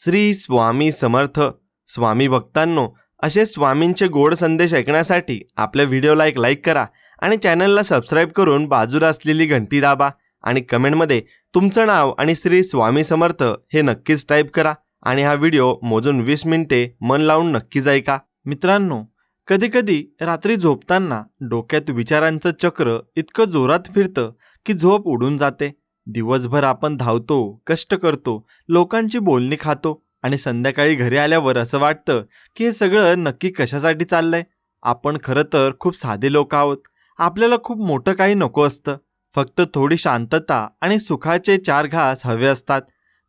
श्री स्वामी समर्थ. स्वामी भक्तांनो, असे स्वामींचे गोड संदेश ऐकण्यासाठी आपल्या व्हिडिओला एक लाईक करा आणि चॅनलला सबस्क्राईब करून बाजूला असलेली घंटी दाबा आणि कमेंटमध्ये तुमचं नाव आणि श्री स्वामी समर्थ हे नक्कीच टाईप करा. आणि हा व्हिडिओ मोजून 20 मिनिटे मन लावून नक्कीच ऐका. मित्रांनो, कधीकधी रात्री झोपताना डोक्यात विचारांचं चक्र इतकं जोरात फिरतं की झोप उडून जाते. दिवसभर आपण धावतो, कष्ट करतो, लोकांची बोलणी खातो आणि संध्याकाळी घरी आल्यावर असं वाटतं की हे सगळं नक्की कशासाठी चाललंय. आपण खरं तर खूप साधे लोक आहोत. आपल्याला खूप मोठं काही नको असतं, फक्त थोडी शांतता आणि सुखाचे 4 घास हवे असतात.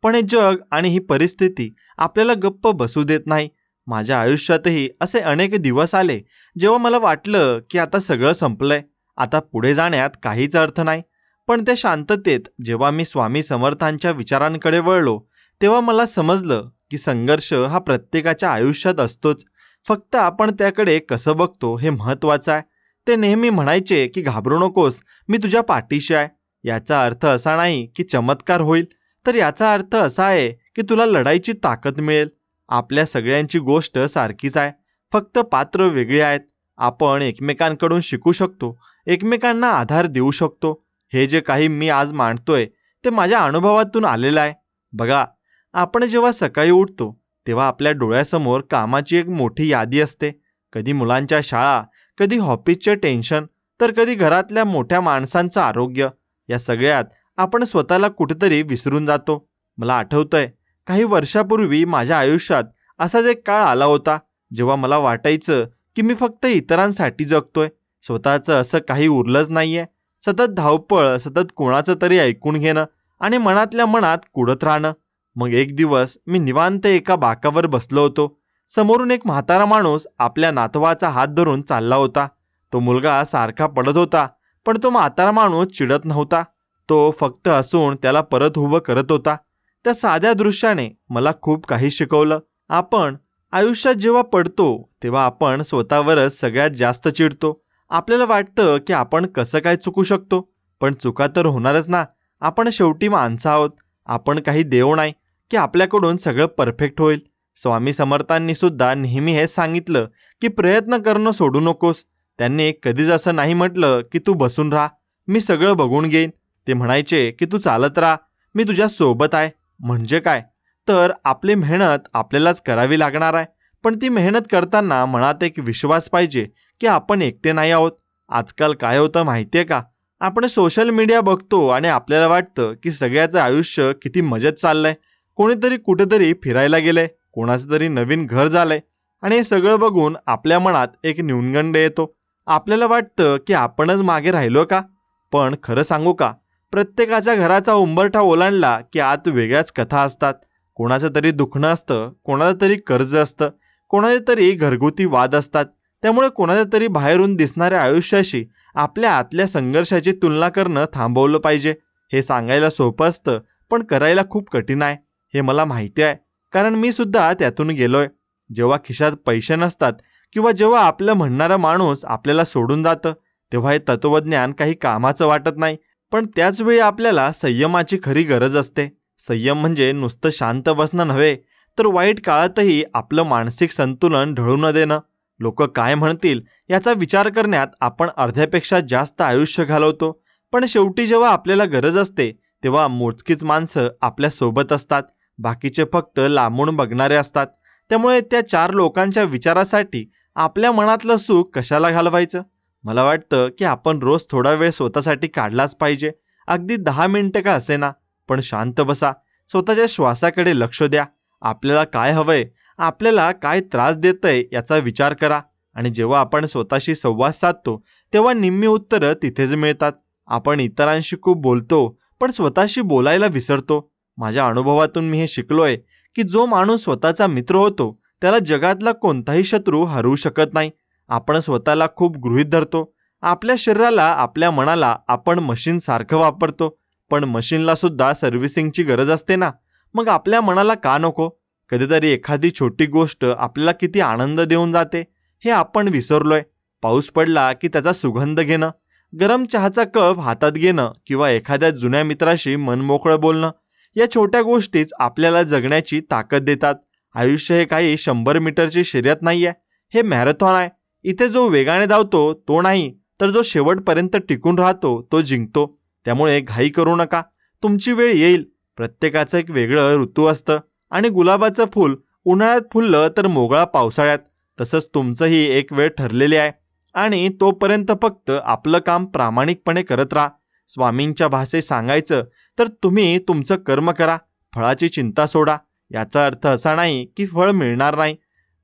पण हे जग आणि ही परिस्थिती आपल्याला गप्प बसू देत नाही. माझ्या आयुष्यातही असे अनेक दिवस आले जेव्हा मला वाटलं की आता सगळं संपलंय, आता पुढे जाण्यात काहीच अर्थ नाही. पण त्या शांततेत जेव्हा मी स्वामी समर्थांच्या विचारांकडे वळलो, तेव्हा मला समजलं की संघर्ष हा प्रत्येकाच्या आयुष्यात असतोच, फक्त आपण त्याकडे कसं बघतो हे महत्त्वाचं आहे. ते नेहमी म्हणायचे की घाबरू नकोस, मी तुझ्या पाठीशी आहे. याचा अर्थ असा नाही की चमत्कार होईल, तर याचा अर्थ असा आहे की तुला लढाईची ताकद मिळेल. आपल्या सगळ्यांची गोष्ट सारखीच आहे, फक्त पात्र वेगळी आहेत. आपण एकमेकांकडून शिकू शकतो, एकमेकांना आधार देऊ शकतो. हे जे काही मी आज मांडतोय ते माझ्या अनुभवातून आलेलं आहे. बघा, आपण जेव्हा सकाळी उठतो तेव्हा आपल्या डोळ्यासमोर कामाची एक मोठी यादी असते. कधी मुलांच्या शाळा, कधी ऑफिसचे टेन्शन, तर कधी घरातल्या मोठ्या माणसांचं आरोग्य. या सगळ्यात आपण स्वतःला कुठेतरी विसरून जातो. मला आठवतंय, काही वर्षापूर्वी माझ्या आयुष्यात असाच एक काळ आला होता जेव्हा मला वाटायचं की मी फक्त इतरांसाठी जगतोय, स्वतःचं असं काही उरलंच नाहीये. सतत धावपळ, सतत कोणाचं तरी ऐकून घेणं आणि मनातल्या मनात कुढत राहणं. मग एक दिवस मी निवांत एका बाकावर बसलो होतो. समोरून एक म्हातारा माणूस आपल्या नातवाचा हात धरून चालला होता. तो मुलगा सारखा पडत होता, पण तो म्हातारा माणूस चिडत नव्हता. तो फक्त हसून त्याला परत उभं करत होता. त्या साध्या दृश्याने मला खूप काही शिकवलं. आपण आयुष्यात जेव्हा पडतो तेव्हा आपण स्वतःवरच सगळ्यात जास्त चिडतो. आपल्याला वाटतं की आपण कसं काय चुकू शकतो, पण चुका तर होणारच ना. आपण शेवटी माणसं आहोत. आपण काही देव नाही की आपल्याकडून सगळं परफेक्ट होईल. स्वामी समर्थांनी सुद्धा नेहमी हेच सांगितलं की प्रयत्न करणं सोडू नकोस. त्यांनी कधीच असं नाही म्हटलं की तू बसून राहा, मी सगळं बघून घेईन. ते म्हणायचे की तू चालत राहा, मी तुझ्या सोबत आहे. म्हणजे काय, तर आपली मेहनत आपल्यालाच करावी लागणार आहे. पण ती मेहनत करताना मनात एक विश्वास पाहिजे की आपण एकटे नाही आहोत. आजकाल काय होतं माहिती आहे का, आपण सोशल मीडिया बघतो आणि आपल्याला वाटतं की सगळ्याचं आयुष्य किती मजेत चाललंय. कोणीतरी कुठेतरी फिरायला गेलंय, कोणाचं तरी नवीन घर झालंय आणि हे सगळं बघून आपल्या मनात एक न्यूनगंड येतो. आपल्याला वाटतं की आपणच मागे राहिलो का. पण खरं सांगू का, प्रत्येकाच्या घराचा उंबरठा ओलांडला की आत वेगळ्याच कथा असतात. कोणाचं तरी दुखणं असतं, कोणाचं तरी कर्ज असतं, कोणाचे तरी घरगुती वाद असतात. त्यामुळे कोणाच्या तरी बाहेरून दिसणाऱ्या आयुष्याशी आपल्या आतल्या संघर्षाची तुलना करणं थांबवलं पाहिजे. हे सांगायला सोपं असतं, पण करायला खूप कठीण आहे. हे मला माहिती आहे, कारण मी सुद्धा त्यातून गेलोय. जेव्हा खिशात पैसे नसतात किंवा जेव्हा आपलं म्हणणारा माणूस आपल्याला सोडून जातं, तेव्हा हे तत्वज्ञान काही कामाचं वाटत नाही. पण त्याच वेळी आपल्याला संयमाची खरी गरज असते. संयम म्हणजे नुसतं शांत बसणं नव्हे, तर वाईट काळातही आपलं मानसिक संतुलन ढळू न देणं. लोक काय म्हणतील याचा विचार करण्यात आपण अर्ध्यापेक्षा जास्त आयुष्य घालवतो. पण शेवटी जेव्हा आपल्याला गरज असते तेव्हा मोजकीच माणसं आपल्या सोबत असतात, बाकीचे फक्त लांबून बघणारे असतात. त्यामुळे त्या 4 लोकांच्या विचारासाठी आपल्या मनातलं सुख कशाला घालवायचं. मला वाटतं की आपण रोज थोडा वेळ स्वतःसाठी काढलाच पाहिजे. अगदी 10 मिनिटं का असेना, पण शांत बसा, स्वतःच्या श्वासाकडे लक्ष द्या. आपल्याला काय हवंय, आपल्याला काय त्रास देतंय याचा विचार करा. आणि जेव्हा आपण स्वतःशी संवाद साधतो तेव्हा निम्मी उत्तरं तिथेच मिळतात. आपण इतरांशी खूप बोलतो, पण स्वतःशी बोलायला विसरतो. माझ्या अनुभवातून मी हे शिकलोय की जो माणूस स्वतःचा मित्र होतो त्याला जगातला कोणताही शत्रू हरवू शकत नाही. आपण स्वतःला खूप गृहीत धरतो. आपल्या शरीराला, आपल्या मनाला आपण मशीनसारखं वापरतो, पण मशीनला सुद्धा सर्व्हिसिंगची गरज असते ना. मग आपल्या मनाला का नको. कधीतरी एखादी छोटी गोष्ट आपल्याला किती आनंद देऊन जाते हे आपण विसरलोय. पाऊस पडला की त्याचा सुगंध घेणं, गरम चहाचा कप हातात घेणं किंवा एखाद्या जुन्या मित्राशी मनमोकळं बोलणं, या छोट्या गोष्टीच आपल्याला जगण्याची ताकद देतात. आयुष्य हे काही 100 मीटरची शर्यत नाहीये, हे मॅरेथॉन आहे. इथे जो वेगाने धावतो तो नाही, तर जो शेवटपर्यंत टिकून राहतो तो जिंकतो. त्यामुळे घाई करू नका, तुमची वेळ येईल. प्रत्येकाचं एक वेगळं ऋतू असतं आणि गुलाबाचं फूल उन्हाळ्यात फुललं तर मोगळा पावसाळ्यात. तसंच तुमचंही एक वेळ ठरलेली आहे आणि तोपर्यंत फक्त आपलं काम प्रामाणिकपणे करत राहा. स्वामींच्या भाषेत सांगायचं तर तुम्ही तुमचं कर्म करा, फळाची चिंता सोडा. याचा अर्थ असा नाही की फळ मिळणार नाही,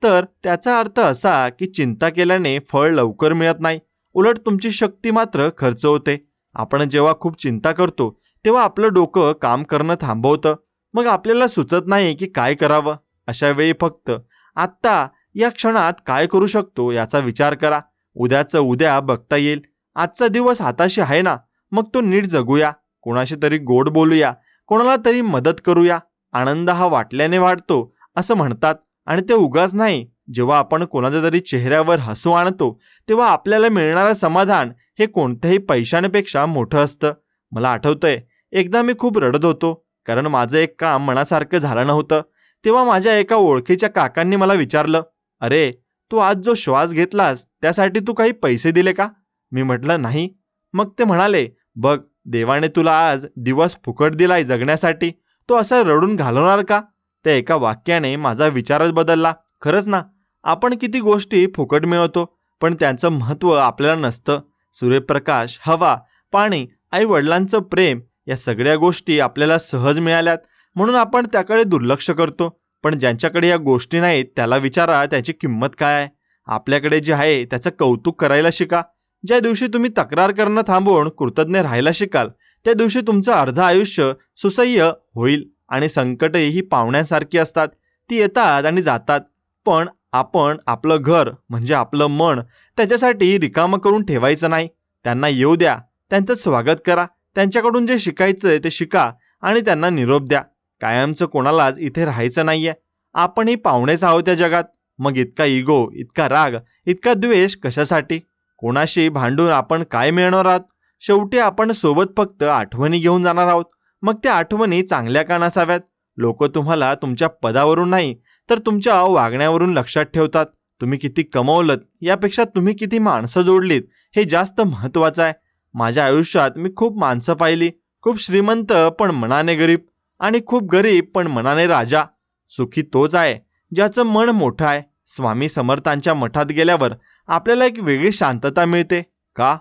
तर त्याचा अर्थ असा की चिंता केल्याने फळ लवकर मिळत नाही, उलट तुमची शक्ती मात्र खर्च होते. आपण जेव्हा खूप चिंता करतो तेव्हा आपलं डोकं काम करणं थांबवतं. मग आपल्याला सुचत नाही की काय करावं. अशा वेळी फक्त आत्ता या क्षणात काय करू शकतो याचा विचार करा. उद्याचं उद्या बघता येईल. आजचा दिवस हाताशी आहे ना, मग तो नीट जगूया. कोणाशी तरी गोड बोलूया, कोणाला तरी मदत करूया. आनंद हा वाटल्याने वाढतो असं म्हणतात आणि ते उगाच नाही. जेव्हा आपण कोणाच्या तरी चेहऱ्यावर हसू आणतो तेव्हा आपल्याला मिळणारं समाधान हे कोणत्याही पैशांपेक्षा मोठं असतं. मला आठवतंय, एकदा मी खूप रडत होतो कारण माझं एक काम मनासारखं झालं नव्हतं. तेव्हा माझ्या एका ओळखीच्या काकांनी मला विचारलं, अरे, तू आज जो श्वास घेतलास त्यासाठी तू काही पैसे दिले का? मी म्हटलं नाही. मग ते म्हणाले, बघ, देवाने तुला आज दिवस फुकट दिलाय जगण्यासाठी, तो असा रडून घालवणार का? त्या एका वाक्याने माझा विचारच बदलला. खरंच ना, आपण किती गोष्टी फुकट मिळवतो पण त्यांचं महत्त्व आपल्याला नसतं. सूर्यप्रकाश, हवा, पाणी, आई वडिलांचं प्रेम या सगळ्या गोष्टी आपल्याला सहज मिळाल्यात म्हणून आपण त्याकडे दुर्लक्ष करतो. पण ज्यांच्याकडे या गोष्टी नाहीत त्याला विचारा त्याची किंमत काय आहे. आपल्याकडे जे आहे त्याचं कौतुक करायला शिका. ज्या दिवशी तुम्ही तक्रार करणं थांबवून कृतज्ञ राहायला शिकाल त्या दिवशी तुमचं अर्ध आयुष्य सुसह्य होईल. आणि संकटही ही पाहुण्यांसारखी असतात, ती येतात आणि जातात. पण आपण आपलं घर म्हणजे आपलं मन त्याच्यासाठी रिकामं करून ठेवायचं नाही. त्यांना येऊ द्या, त्यांचं स्वागत करा, त्यांच्याकडून जे शिकायचंय ते शिका आणि त्यांना निरोप द्या. कायमचं कोणालाच इथे राहायचं नाहीये. आपणही पाहुणेच आहोत या जगात. मग इतका इगो, इतका राग, इतका द्वेष कशासाठी? कोणाशी भांडून आपण काय मिळणार आहोत? शेवटी आपण सोबत फक्त आठवणी घेऊन जाणार आहोत. मग त्या आठवणी चांगल्या का नसाव्यात? लोक तुम्हाला तुमच्या पदावरून नाही तर तुमच्या वागण्यावरून लक्षात ठेवतात. तुम्ही किती कमवलत यापेक्षा तुम्ही किती माणसं जोडलीत हे जास्त महत्त्वाचं आहे. माझ्या आयुष्यात मी खूप माणसं पाहिली, खूप श्रीमंत पण मनाने गरीब आणि खूप गरीब पण मनाने राजा. सुखी तोच आहे ज्याचं मन मोठं आहे. स्वामी समर्थांच्या मठात गेल्यावर आपल्याला एक वेगळी शांतता मिळते. का?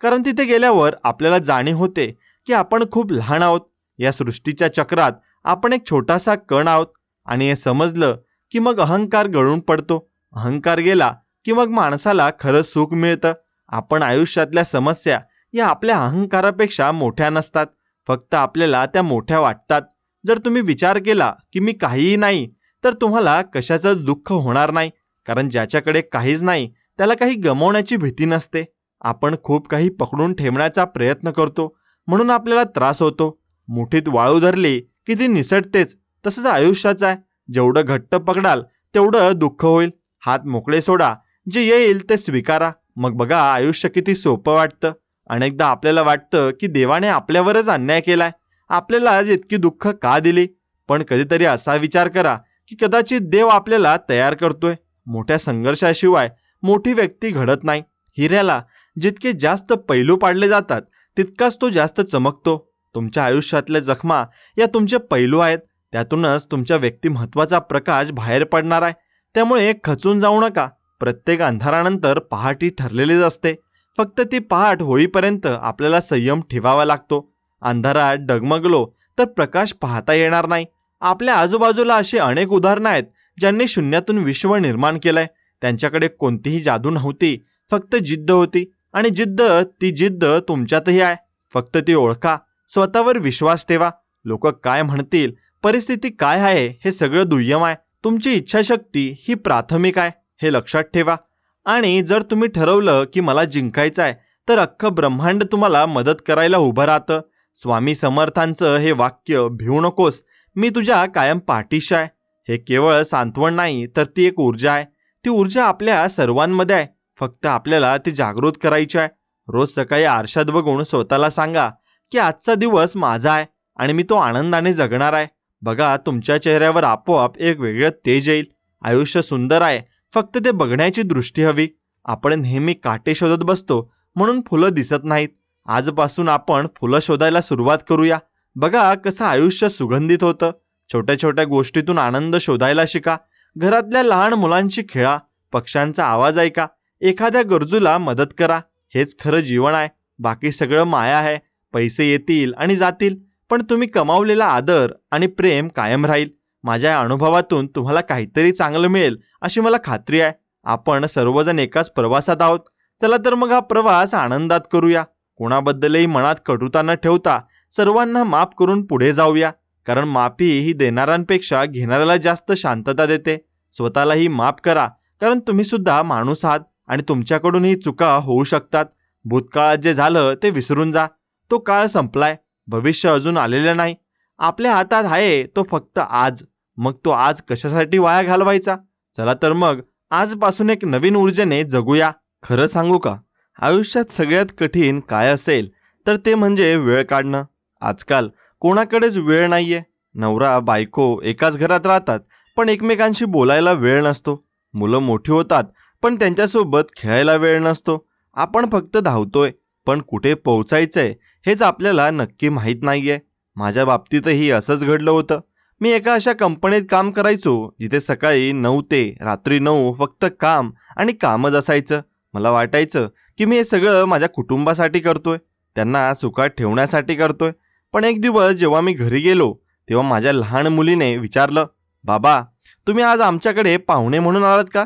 कारण तिथे गेल्यावर आपल्याला जाणीव होते की आपण खूप लहान आहोत. या सृष्टीच्या चक्रात आपण एक छोटासा कण आहोत. आणि हे समजलं की मग अहंकार गळून पडतो. अहंकार गेला की मग माणसाला खरं सुख मिळतं. आपण आयुष्यातल्या समस्या या आपल्या अहंकारापेक्षा मोठ्या नसतात, फक्त आपल्याला त्या मोठ्या वाटतात. जर तुम्ही विचार केला की मी काहीही नाही तर तुम्हाला कशाचं दुःख होणार नाही. कारण ज्याच्याकडे काहीच नाही त्याला काही गमावण्याची भीती नसते. आपण खूप काही पकडून ठेवण्याचा प्रयत्न करतो म्हणून आपल्याला त्रास होतो. मुठीत वाळू धरली की ती निसटतेच. तसंच आयुष्याचं आहे, जेवढं घट्ट पकडाल तेवढं दुःख होईल. हात मोकळे सोडा, जे येईल ते स्वीकारा. मग बघा आयुष्य किती सोपं वाटतं. अनेकदा आपल्याला वाटतं की देवाने आपल्यावरच अन्याय केलाय, आपल्याला आज इतकी दुःख का दिली. पण कधीतरी असा विचार करा की कदाचित देव आपल्याला तयार करतोय. मोठ्या संघर्षाशिवाय मोठी व्यक्ती घडत नाही. हिऱ्याला जितके जास्त पैलू पाडले जातात तितकाच तो जास्त चमकतो. तुमच्या आयुष्यातल्या जखमा या तुमचे पैलू आहेत. त्यातूनच तुमच्या व्यक्तिमत्वाचा प्रकाश बाहेर पडणार आहे. त्यामुळे खचून जाऊ नका. प्रत्येक अंधारानंतर पहाटी ठरलेलीच असते. फक्त ती पहाट होईपर्यंत आपल्याला संयम ठेवावा लागतो. अंधारात डगमगलो तर प्रकाश पाहता येणार नाही. आपल्या आजूबाजूला अशी अनेक उदाहरणं आहेत ज्यांनी शून्यातून विश्व निर्माण केलंय. त्यांच्याकडे कोणतीही जादू नव्हती, फक्त जिद्द होती. आणि ती जिद्द तुमच्यातही आहे. फक्त ती ओळखा, स्वतःवर विश्वास ठेवा. लोक काय म्हणतील, परिस्थिती काय आहे हे सगळं दुय्यम आहे. तुमची इच्छाशक्ती ही प्राथमिक आहे, हे लक्षात ठेवा. आणि जर तुम्ही ठरवलं की मला जिंकायचं आहे तर अख्खं ब्रह्मांड तुम्हाला मदत करायला उभं राहतं. स्वामी समर्थांचं हे वाक्य, भिवू नकोस, मी तुझ्या कायम पाठीशी आहे, हे केवळ सांत्वन नाही तर ती एक ऊर्जा आहे. ती ऊर्जा आपल्या सर्वांमध्ये आहे, फक्त आपल्याला ती जागृत करायची आहे. रोज सकाळी आरशात बघून स्वतःला सांगा की आजचा दिवस माझा आहे आणि मी तो आनंदाने जगणार आहे. बघा, तुमच्या चेहऱ्यावर आपोआप एक वेगळं तेज येईल. आयुष्य सुंदर आहे, फक्त ते बघण्याची दृष्टी हवी. आपण नेहमी काटे शोधत बसतो म्हणून फुलं दिसत नाहीत. आजपासून आपण फुलं शोधायला सुरुवात करूया. बघा कसं आयुष्य सुगंधित होतं. छोट्या छोट्या गोष्टीतून आनंद शोधायला शिका. घरातल्या लहान मुलांशी खेळा, पक्ष्यांचा आवाज ऐका, एखाद्या गरजूला मदत करा. हेच खरं जीवन आहे. बाकी सगळं माया आहे. पैसे येतील आणि जातील, पण तुम्ही कमावलेला आदर आणि प्रेम कायम राहील. माझ्या या अनुभवातून तुम्हाला काहीतरी चांगलं मिळेल अशी मला खात्री आहे. आपण सर्वजण एकाच प्रवासात आहोत. चला तर मग हा प्रवास आनंदात करूया. कोणाबद्दलही मनात कटुता न ठेवता सर्वांना माफ करून पुढे जाऊया. कारण माफी ही देणाऱ्यांपेक्षा घेणाऱ्याला जास्त शांतता देते. स्वतःलाही माफ करा, कारण तुम्ही सुद्धा माणूस आहात आणि तुमच्याकडूनही चुका होऊ शकतात. भूतकाळात जे झालं ते विसरून जा. तो काळ संपलाय. भविष्य अजून आलेलं नाही. आपल्या हातात आहे तो फक्त आज. मग तो आज कशासाठी वाया घालवायचा? चला तर मग आजपासून एक नवीन ऊर्जेने जगूया. खरं सांगू का, आयुष्यात सगळ्यात कठीण काय असेल तर ते म्हणजे वेळ काढणं. आजकाल कोणाकडेच वेळ नाहीये. नवरा बायको एकाच घरात राहतात, पण एकमेकांशी बोलायला वेळ नसतो. मुलं मोठी होतात, पण त्यांच्यासोबत खेळायला वेळ नसतो. आपण फक्त धावतोय, पण कुठे पोहोचायचंय हेच आपल्याला नक्की माहीत नाहीये. माझ्या बाबतीतही असंच घडलं होतं. मी एका अशा कंपनीत काम करायचो जिथे सकाळी 9 ते रात्री 9 फक्त काम आणि कामच असायचं. मला वाटायचं की मी हे सगळं माझ्या कुटुंबासाठी करतोय, त्यांना सुखात ठेवण्यासाठी करतोय. पण एक दिवस जेव्हा मी घरी गेलो तेव्हा माझ्या लहान मुलीने विचारलं, बाबा, तुम्ही आज आमच्याकडे पाहुणे म्हणून आलात का?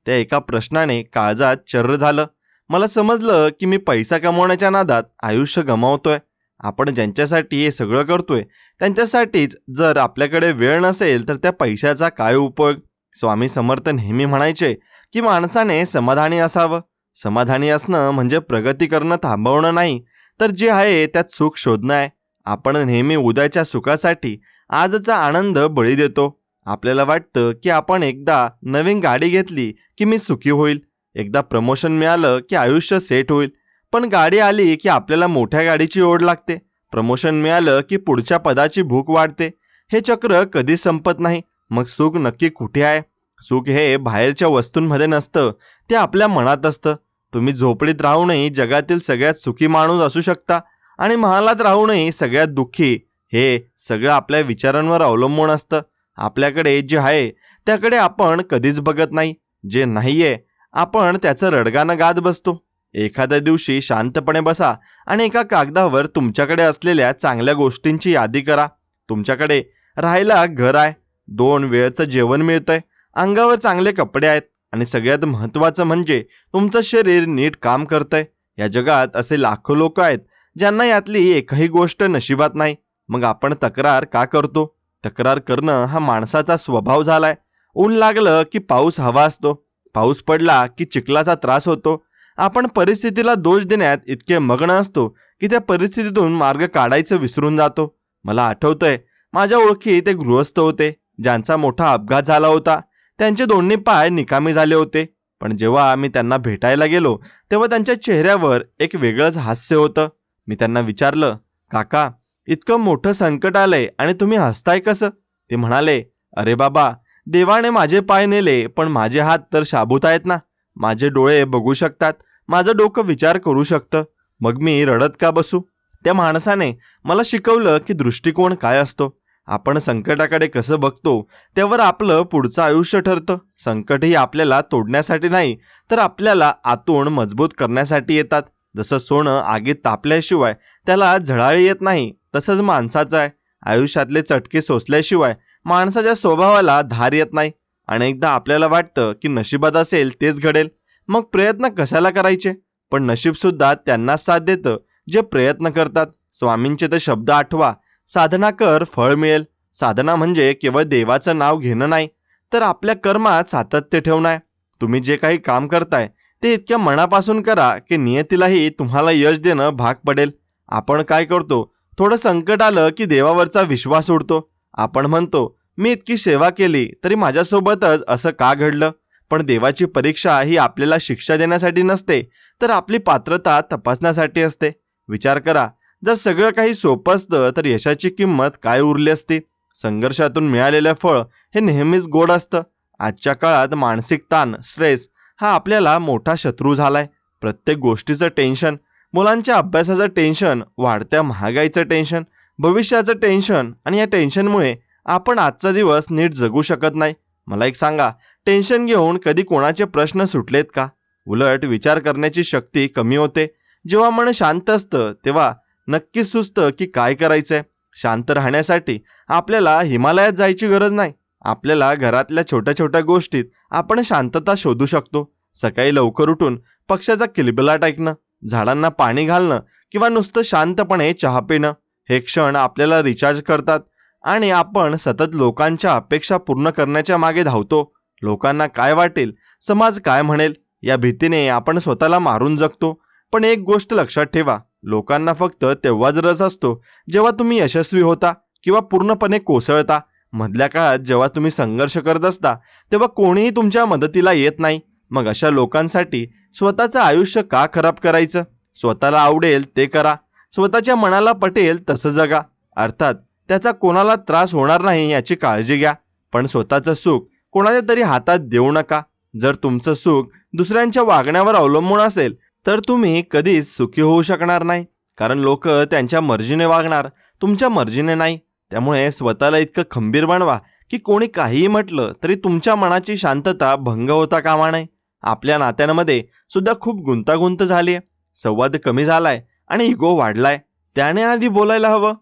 त्या एका प्रश्नाने काळजात चर्र झालं. मला समजलं की मी पैसा कमवण्याच्या नादात आयुष्य गमावतोय. आपण ज्यांच्यासाठी हे सगळं करतोय त्यांच्यासाठीच जर आपल्याकडे वेळ नसेल तर त्या पैशाचा काय उपयोग? स्वामी समर्थ नेहमी म्हणायचे की माणसाने समाधानी असावं. समाधानी असणं म्हणजे प्रगती करणं थांबवणं नाही, तर जे आहे त्यात सुख शोधणं आहे. आपण नेहमी उद्याच्या सुखासाठी आजचा आनंद बळी देतो. आपल्याला वाटतं की आपण एकदा नवीन गाडी घेतली की मी सुखी होईल, एकदा प्रमोशन मिळालं की आयुष्य सेट होईल. पण गाडी आली की आपल्याला मोठ्या गाडीची ओढ लागते. प्रमोशन मिळालं की पुढच्या पदाची भूक वाढते. हे चक्र कधीच संपत नाही. मग सुख नक्की कुठे आहे? सुख हे बाहेरच्या वस्तूंमध्ये नसतं, ते आपल्या मनात असतं. तुम्ही झोपडीत राहूनही जगातील सगळ्यात सुखी माणूस असू शकता आणि महालात राहूनही सगळ्यात दुःखी. हे सगळं आपल्या विचारांवर अवलंबून असतं. आपल्याकडे जे आहे त्याकडे आपण कधीच बघत नाही. जे नाहीये आपण त्याचं रडगाणं गात बसतो. एखाद्या दिवशी शांतपणे बसा आणि एका कागदावर तुमच्याकडे असलेल्या चांगल्या गोष्टींची यादी करा. तुमच्याकडे राहायला घर आहे, 2 वेळचं जेवण मिळतंय, अंगावर चांगले कपडे आहेत आणि सगळ्यात महत्त्वाचं म्हणजे तुमचं शरीर नीट काम करतंय. या जगात असे लाखो लोक आहेत ज्यांना यातली एकही गोष्ट नशिबात नाही. मग आपण तक्रार का करतो? तक्रार करणं हा माणसाचा स्वभाव झालाय. ऊन लागलं की पाऊस हवा असतो, पाऊस पडला की चिखलाचा त्रास होतो. आपण परिस्थितीला दोष देण्यात इतके मग्न असतो की त्या परिस्थितीतून मार्ग काढायचं विसरून जातो. मला आठवतंय, माझ्या ओळखीत एक गृहस्थ होते ज्यांचा मोठा अपघात झाला होता. त्यांचे दोन्ही पाय निकामी झाले होते. पण जेव्हा मी त्यांना भेटायला गेलो तेव्हा त्यांच्या चेहऱ्यावर एक वेगळंच हास्य होतं. मी त्यांना विचारलं, काका, इतकं मोठं संकट आलंय आणि तुम्ही हसताय कसं? ते म्हणाले, अरे बाबा, देवाने माझे पाय नेले, पण माझे हात तर शाबूत आहेत ना. माझे डोळे बघू शकतात, माझं डोकं विचार करू शकतं. मग मी रडत का बसू? त्या माणसाने मला शिकवलं की दृष्टिकोन काय असतो. आपण संकटाकडे कसं बघतो त्यावर आपलं पुढचं आयुष्य ठरतं. संकट ही आपल्याला तोडण्यासाठी नाही, तर आपल्याला आतून मजबूत करण्यासाठी येतात. जसं सोनं आगीत तापल्याशिवाय त्याला झळाळी येत नाही, तसंच माणसाचं आहे. आयुष्यातले चटके सोसल्याशिवाय माणसाच्या स्वभावाला धार येत नाही. अनेकदा आपल्याला वाटतं की नशिबात असेल तेच घडेल, मग प्रयत्न कशाला करायचे? पण नशीबसुद्धा त्यांनाच साथ देतं जे प्रयत्न करतात. स्वामींचे ते शब्द आठवा, साधना कर, फळ मिळेल. साधना म्हणजे केवळ देवाचं नाव घेणं नाही, तर आपल्या कर्मात सातत्य ठेवणं आहे. तुम्ही जे काही काम करताय ते इतक्या मनापासून करा की नियतीलाही तुम्हाला यश देणं भाग पडेल. आपण काय करतो? थोडं संकट आलं की देवावरचा विश्वास उडतो. आपण म्हणतो, मी इतकी सेवा केली तरी माझ्यासोबतच असं का घडलं? पण देवाची परीक्षा ही आपल्याला शिक्षा देण्यासाठी नसते, तर आपली पात्रता तपासण्यासाठी असते. विचार करा, जर सगळं काही सोपं असतं तर यशाची किंमत काय उरली असती. संघर्षातून मिळालेलं फळ हे नेहमीच गोड असतं. आजच्या काळात मानसिक ताण, स्ट्रेस हा आपल्याला मोठा शत्रू झालाय. प्रत्येक गोष्टीचं टेन्शन, मुलांच्या अभ्यासाचं टेन्शन, वाढत्या महागाईचं टेन्शन, भविष्याचं टेन्शन, आणि या टेन्शनमुळे आपण आजचा दिवस नीट जगू शकत नाही. मला एक सांगा, टेन्शन घेऊन कधी कोणाचे प्रश्न सुटलेत का? उलट विचार करण्याची शक्ती कमी होते. जेव्हा मन शांत असतं तेव्हा नक्कीच सुचतं की काय करायचंय. शांत राहण्यासाठी आपल्याला हिमालयात जायची गरज नाही. आपल्याला घरातल्या छोट्या छोट्या गोष्टीत आपण शांतता शोधू शकतो. सकाळी लवकर उठून पक्ष्याचा किलबिलाट ऐकणं, झाडांना पाणी घालणं किंवा नुसतं शांतपणे चहा पिणं, हे क्षण आपल्याला रिचार्ज करतात. आणि आपण सतत लोकांच्या अपेक्षा पूर्ण करण्याच्या मागे धावतो. लोकांना काय वाटेल, समाज काय म्हणेल, या भीतीने आपण स्वतःला मारून जगतो. पण एक गोष्ट लक्षात ठेवा, लोकांना फक्त तेव्हाच रस असतो जेव्हा तुम्ही यशस्वी होता किंवा पूर्णपणे कोसळता. मधल्या काळात जेव्हा तुम्ही संघर्ष करत असता तेव्हा कोणीही तुमच्या मदतीला येत नाही. मग अशा लोकांसाठी स्वतःचं आयुष्य का खराब करायचं? स्वतःला आवडेल ते करा, स्वतःच्या मनाला पटेल तसं जगा. अर्थात त्याचा कोणाला त्रास होणार नाही याची काळजी घ्या. पण स्वतःचं सुख कोणाच्या तरी हातात देऊ नका. जर तुमचं सुख दुसऱ्यांच्या वागण्यावर अवलंबून असेल तर तुम्ही कधीच सुखी होऊ शकणार नाही. कारण लोक त्यांच्या मर्जीने वागणार, तुमच्या मर्जीने नाही. त्यामुळे स्वतःला इतकं खंबीर बनवा की कोणी काहीही म्हटलं तरी तुमच्या मनाची शांतता भंग होता कामा नये. आपल्या नात्यांमध्ये सुद्धा खूप गुंतागुंत झाली आहे. संवाद कमी झालाय आणि इगो वाढलाय. त्याने आधी बोलायला हवं,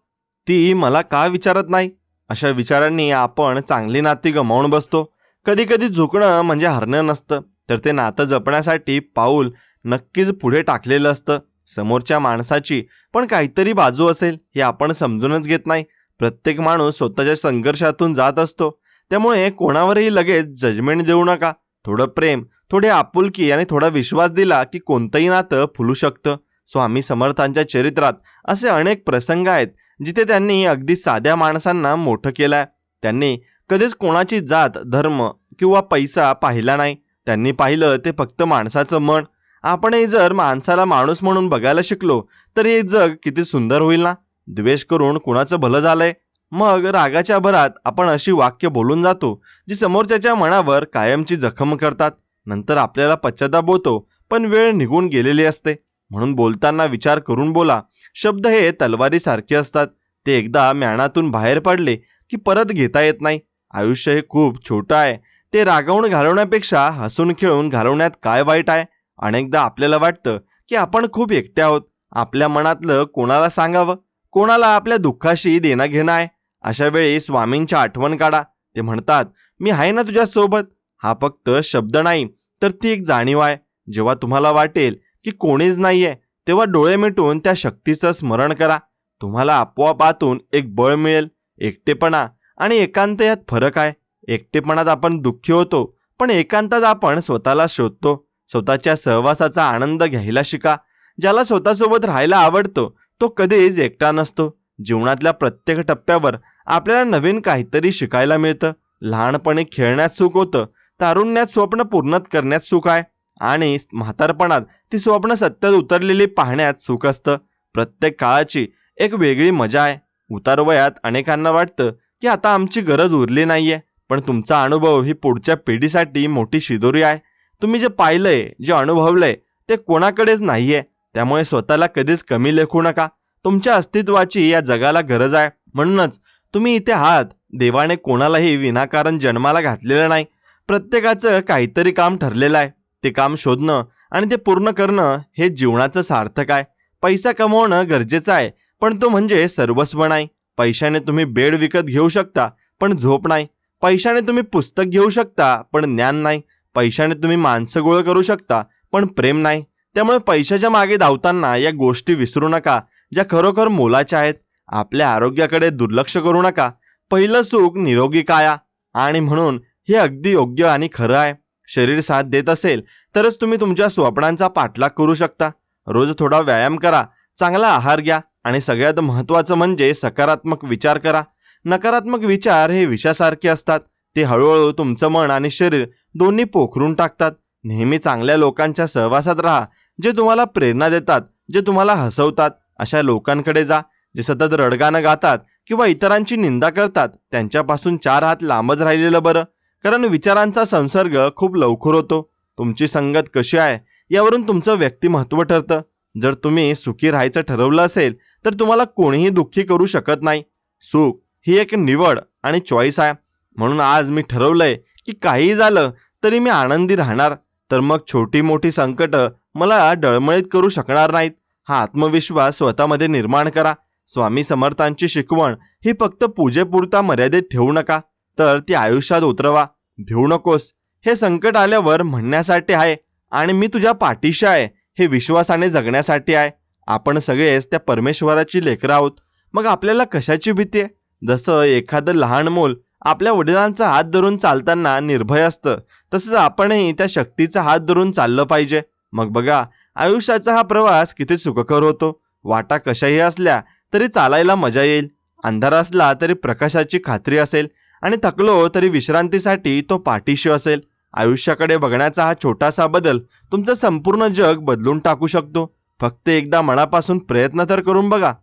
ती मला का विचारत नाही, अशा विचारांनी आपण चांगली नाती गमावून बसतो. कधी कधी झुकणं म्हणजे हरणं नसतं, तर ते नातं जपण्यासाठी पाऊल नक्कीच पुढे टाकलेलं असतं. समोरच्या माणसाची पण काहीतरी बाजू असेल हे आपण समजूनच घेत नाही. प्रत्येक माणूस स्वतःच्या संघर्षातून जात असतो. त्यामुळे कोणावरही लगेच जजमेंट देऊ नका. थोडं प्रेम, थोडी आपुलकी आणि थोडा विश्वास दिला की कोणतंही नातं फुलू शकतं. स्वामी समर्थांच्या चरित्रात असे अनेक प्रसंग आहेत जिथे त्यांनी अगदी साध्या माणसांना मोठं केलंय. त्यांनी कधीच कोणाची जात, धर्म किंवा पैसा पाहिला नाही. त्यांनी पाहिलं ते फक्त माणसाचं मन. आपणही जर माणसाला माणूस म्हणून बघायला शिकलो तर हे जग किती सुंदर होईल ना. द्वेष करून कुणाचं भलं झालंय, मग रागाच्या भरात आपण अशी वाक्य बोलून जातो जी समोरच्याच्या मनावर कायमची जखम करतात. नंतर आपल्याला पश्चाताप होतो, पण वेळ निघून गेलेली असते. म्हणून बोलताना विचार करून बोला. शब्द हे तलवारीसारखे असतात, ते एकदा म्याणातून बाहेर पडले की परत घेता येत नाही. आयुष्य हे खूप छोटं आहे, ते रागावून घालवण्यापेक्षा हसून खेळून घालवण्यात काय वाईट आहे. अनेकदा आपल्याला वाटतं की आपण खूप एकटे आहोत. आपल्या मनातलं कोणाला सांगावं, कोणाला आपल्या दुःखाशी देणं घेणं आहे. अशा वेळी स्वामींच्या आठवण काढा. ते म्हणतात, मी आहे ना तुझ्या सोबत. हा फक्त शब्द नाही, तर ती एक जाणीव आहे. जेव्हा तुम्हाला वाटेल की कोणीच नाहीये तेव्हा डोळे मिटून त्या शक्तीचं स्मरण करा. तुम्हाला आपोआप आतून एक बळ मिळेल. एकटेपणा आणि एकांत यात फरक आहे. एकटेपणात आपण दुःखी होतो, पण एकांतात आपण स्वतःला शोधतो. स्वतःच्या सहवासाचा आनंद घ्यायला शिका. ज्याला स्वतःसोबत राहायला आवडतो तो कधीच एकटा नसतो. जीवनातल्या प्रत्येक टप्प्यावर आपल्याला नवीन काहीतरी शिकायला मिळतं. लहानपणी खेळण्यात सुख होतं, तारुण्यात स्वप्न पूर्ण करण्यात सुख आहे, आणि म्हातारपणात ती स्वप्न सत्यात उतरलेली पाहण्यात सुख असतं. प्रत्येक काळाची एक वेगळी मजा आहे. उतारवयात अनेकांना वाटतं की आता आमची गरज उरली नाहीये, पण तुमचा अनुभव ही पुढच्या पिढीसाठी मोठी शिदोरी आहे. तुम्ही जे पाहिलंय, जे अनुभवलंय ते कोणाकडेच नाहीये. त्यामुळे स्वतःला कधीच कमी लेखू नका. तुमच्या अस्तित्वाची या जगाला गरज आहे. म्हणूनच तुम्ही इथे आहात. देवाने कोणालाही विनाकारण जन्माला घातलेलं नाही. प्रत्येकाचं काहीतरी काम ठरलेलं आहे. ते काम शोधणं आणि ते पूर्ण करणं हे जीवनाचं सार्थक आहे. पैसा कमवणं गरजेचं आहे, पण तो म्हणजे सर्वस्व नाही. पैशाने तुम्ही बेड विकत घेऊ शकता, पण झोप नाही. पैशाने तुम्ही पुस्तक घेऊ शकता, पण ज्ञान नाही. पैशाने तुम्ही माणसं गोळा करू शकता, पण प्रेम नाही. त्यामुळे पैशाच्या मागे धावताना या गोष्टी विसरू नका ज्या खरोखर मोलाच्या आहेत. आपल्या आरोग्याकडे दुर्लक्ष करू नका. पहिलं सुख निरोगी काया. आणि म्हणून हे अगदी योग्य आणि खरं आहे. शरीर साथ देत असेल तरच तुम्ही तुमच्या स्वप्नांचा पाठलाग करू शकता. रोज थोडा व्यायाम करा, चांगला आहार घ्या, आणि सगळ्यात महत्त्वाचं म्हणजे सकारात्मक विचार करा. नकारात्मक विचार हे विषासारखे असतात. ते हळूहळू तुमचं मन आणि शरीर दोन्ही पोखरून टाकतात. नेहमी चांगल्या लोकांच्या सहवासात राहा, जे तुम्हाला प्रेरणा देतात, जे तुम्हाला हसवतात. अशा लोकांकडे जा जे सतत रडगाणं गातात किंवा इतरांची निंदा करतात. त्यांच्यापासून 4 हात लांबच राहिलेलं बरं, कारण विचारांचा संसर्ग खूप लवकर होतो. तुमची संगत कशी आहे यावरून तुमचं व्यक्तिमत्व ठरतं. जर तुम्ही सुखी राहायचं ठरवलं असेल तर तुम्हाला कोणीही दुःखी करू शकत नाही. सुख ही एक निवड आणि चॉईस आहे. म्हणून आज मी ठरवलंय की काहीही झालं तरी मी आनंदी राहणार. तर मग छोटी मोठी संकट मला डळमळीत करू शकणार नाहीत. हा आत्मविश्वास स्वतःमध्ये निर्माण करा. स्वामी समर्थांची शिकवण ही फक्त पूजेपुरता मर्यादित ठेवू नका, तर ती आयुष्यात उतरवा. भिवू नकोस, हे संकट आल्यावर म्हणण्यासाठी आहे आणि मी तुझ्या पाठीशी आहे हे विश्वासाने जगण्यासाठी आहे. आपण सगळेच त्या परमेश्वराची लेकरं आहोत. मग आपल्याला कशाची भीती आहे? जसं एखादं लहान मूल आपल्या वडिलांचा हात धरून चालताना निर्भय असतं, तसंच आपणही त्या शक्तीचा हात धरून चाललं पाहिजे. मग बघा, आयुष्याचा हा प्रवास किती सुखकर होतो. वाटा कशाही असल्या तरी चालायला मजा येईल. अंधार असला तरी प्रकाशाची खात्री असेल आणि थकलो तरी विश्रांतीसाठी तो पाठीशी असेल. आयुष्याकडे बघण्याचा हा छोटासा बदल तुमचं संपूर्ण जग बदलून टाकू शकतो. फक्त एकदा मनापासून प्रयत्न तर करून बघा,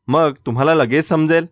मग तुम्हाला लगेच समजेल.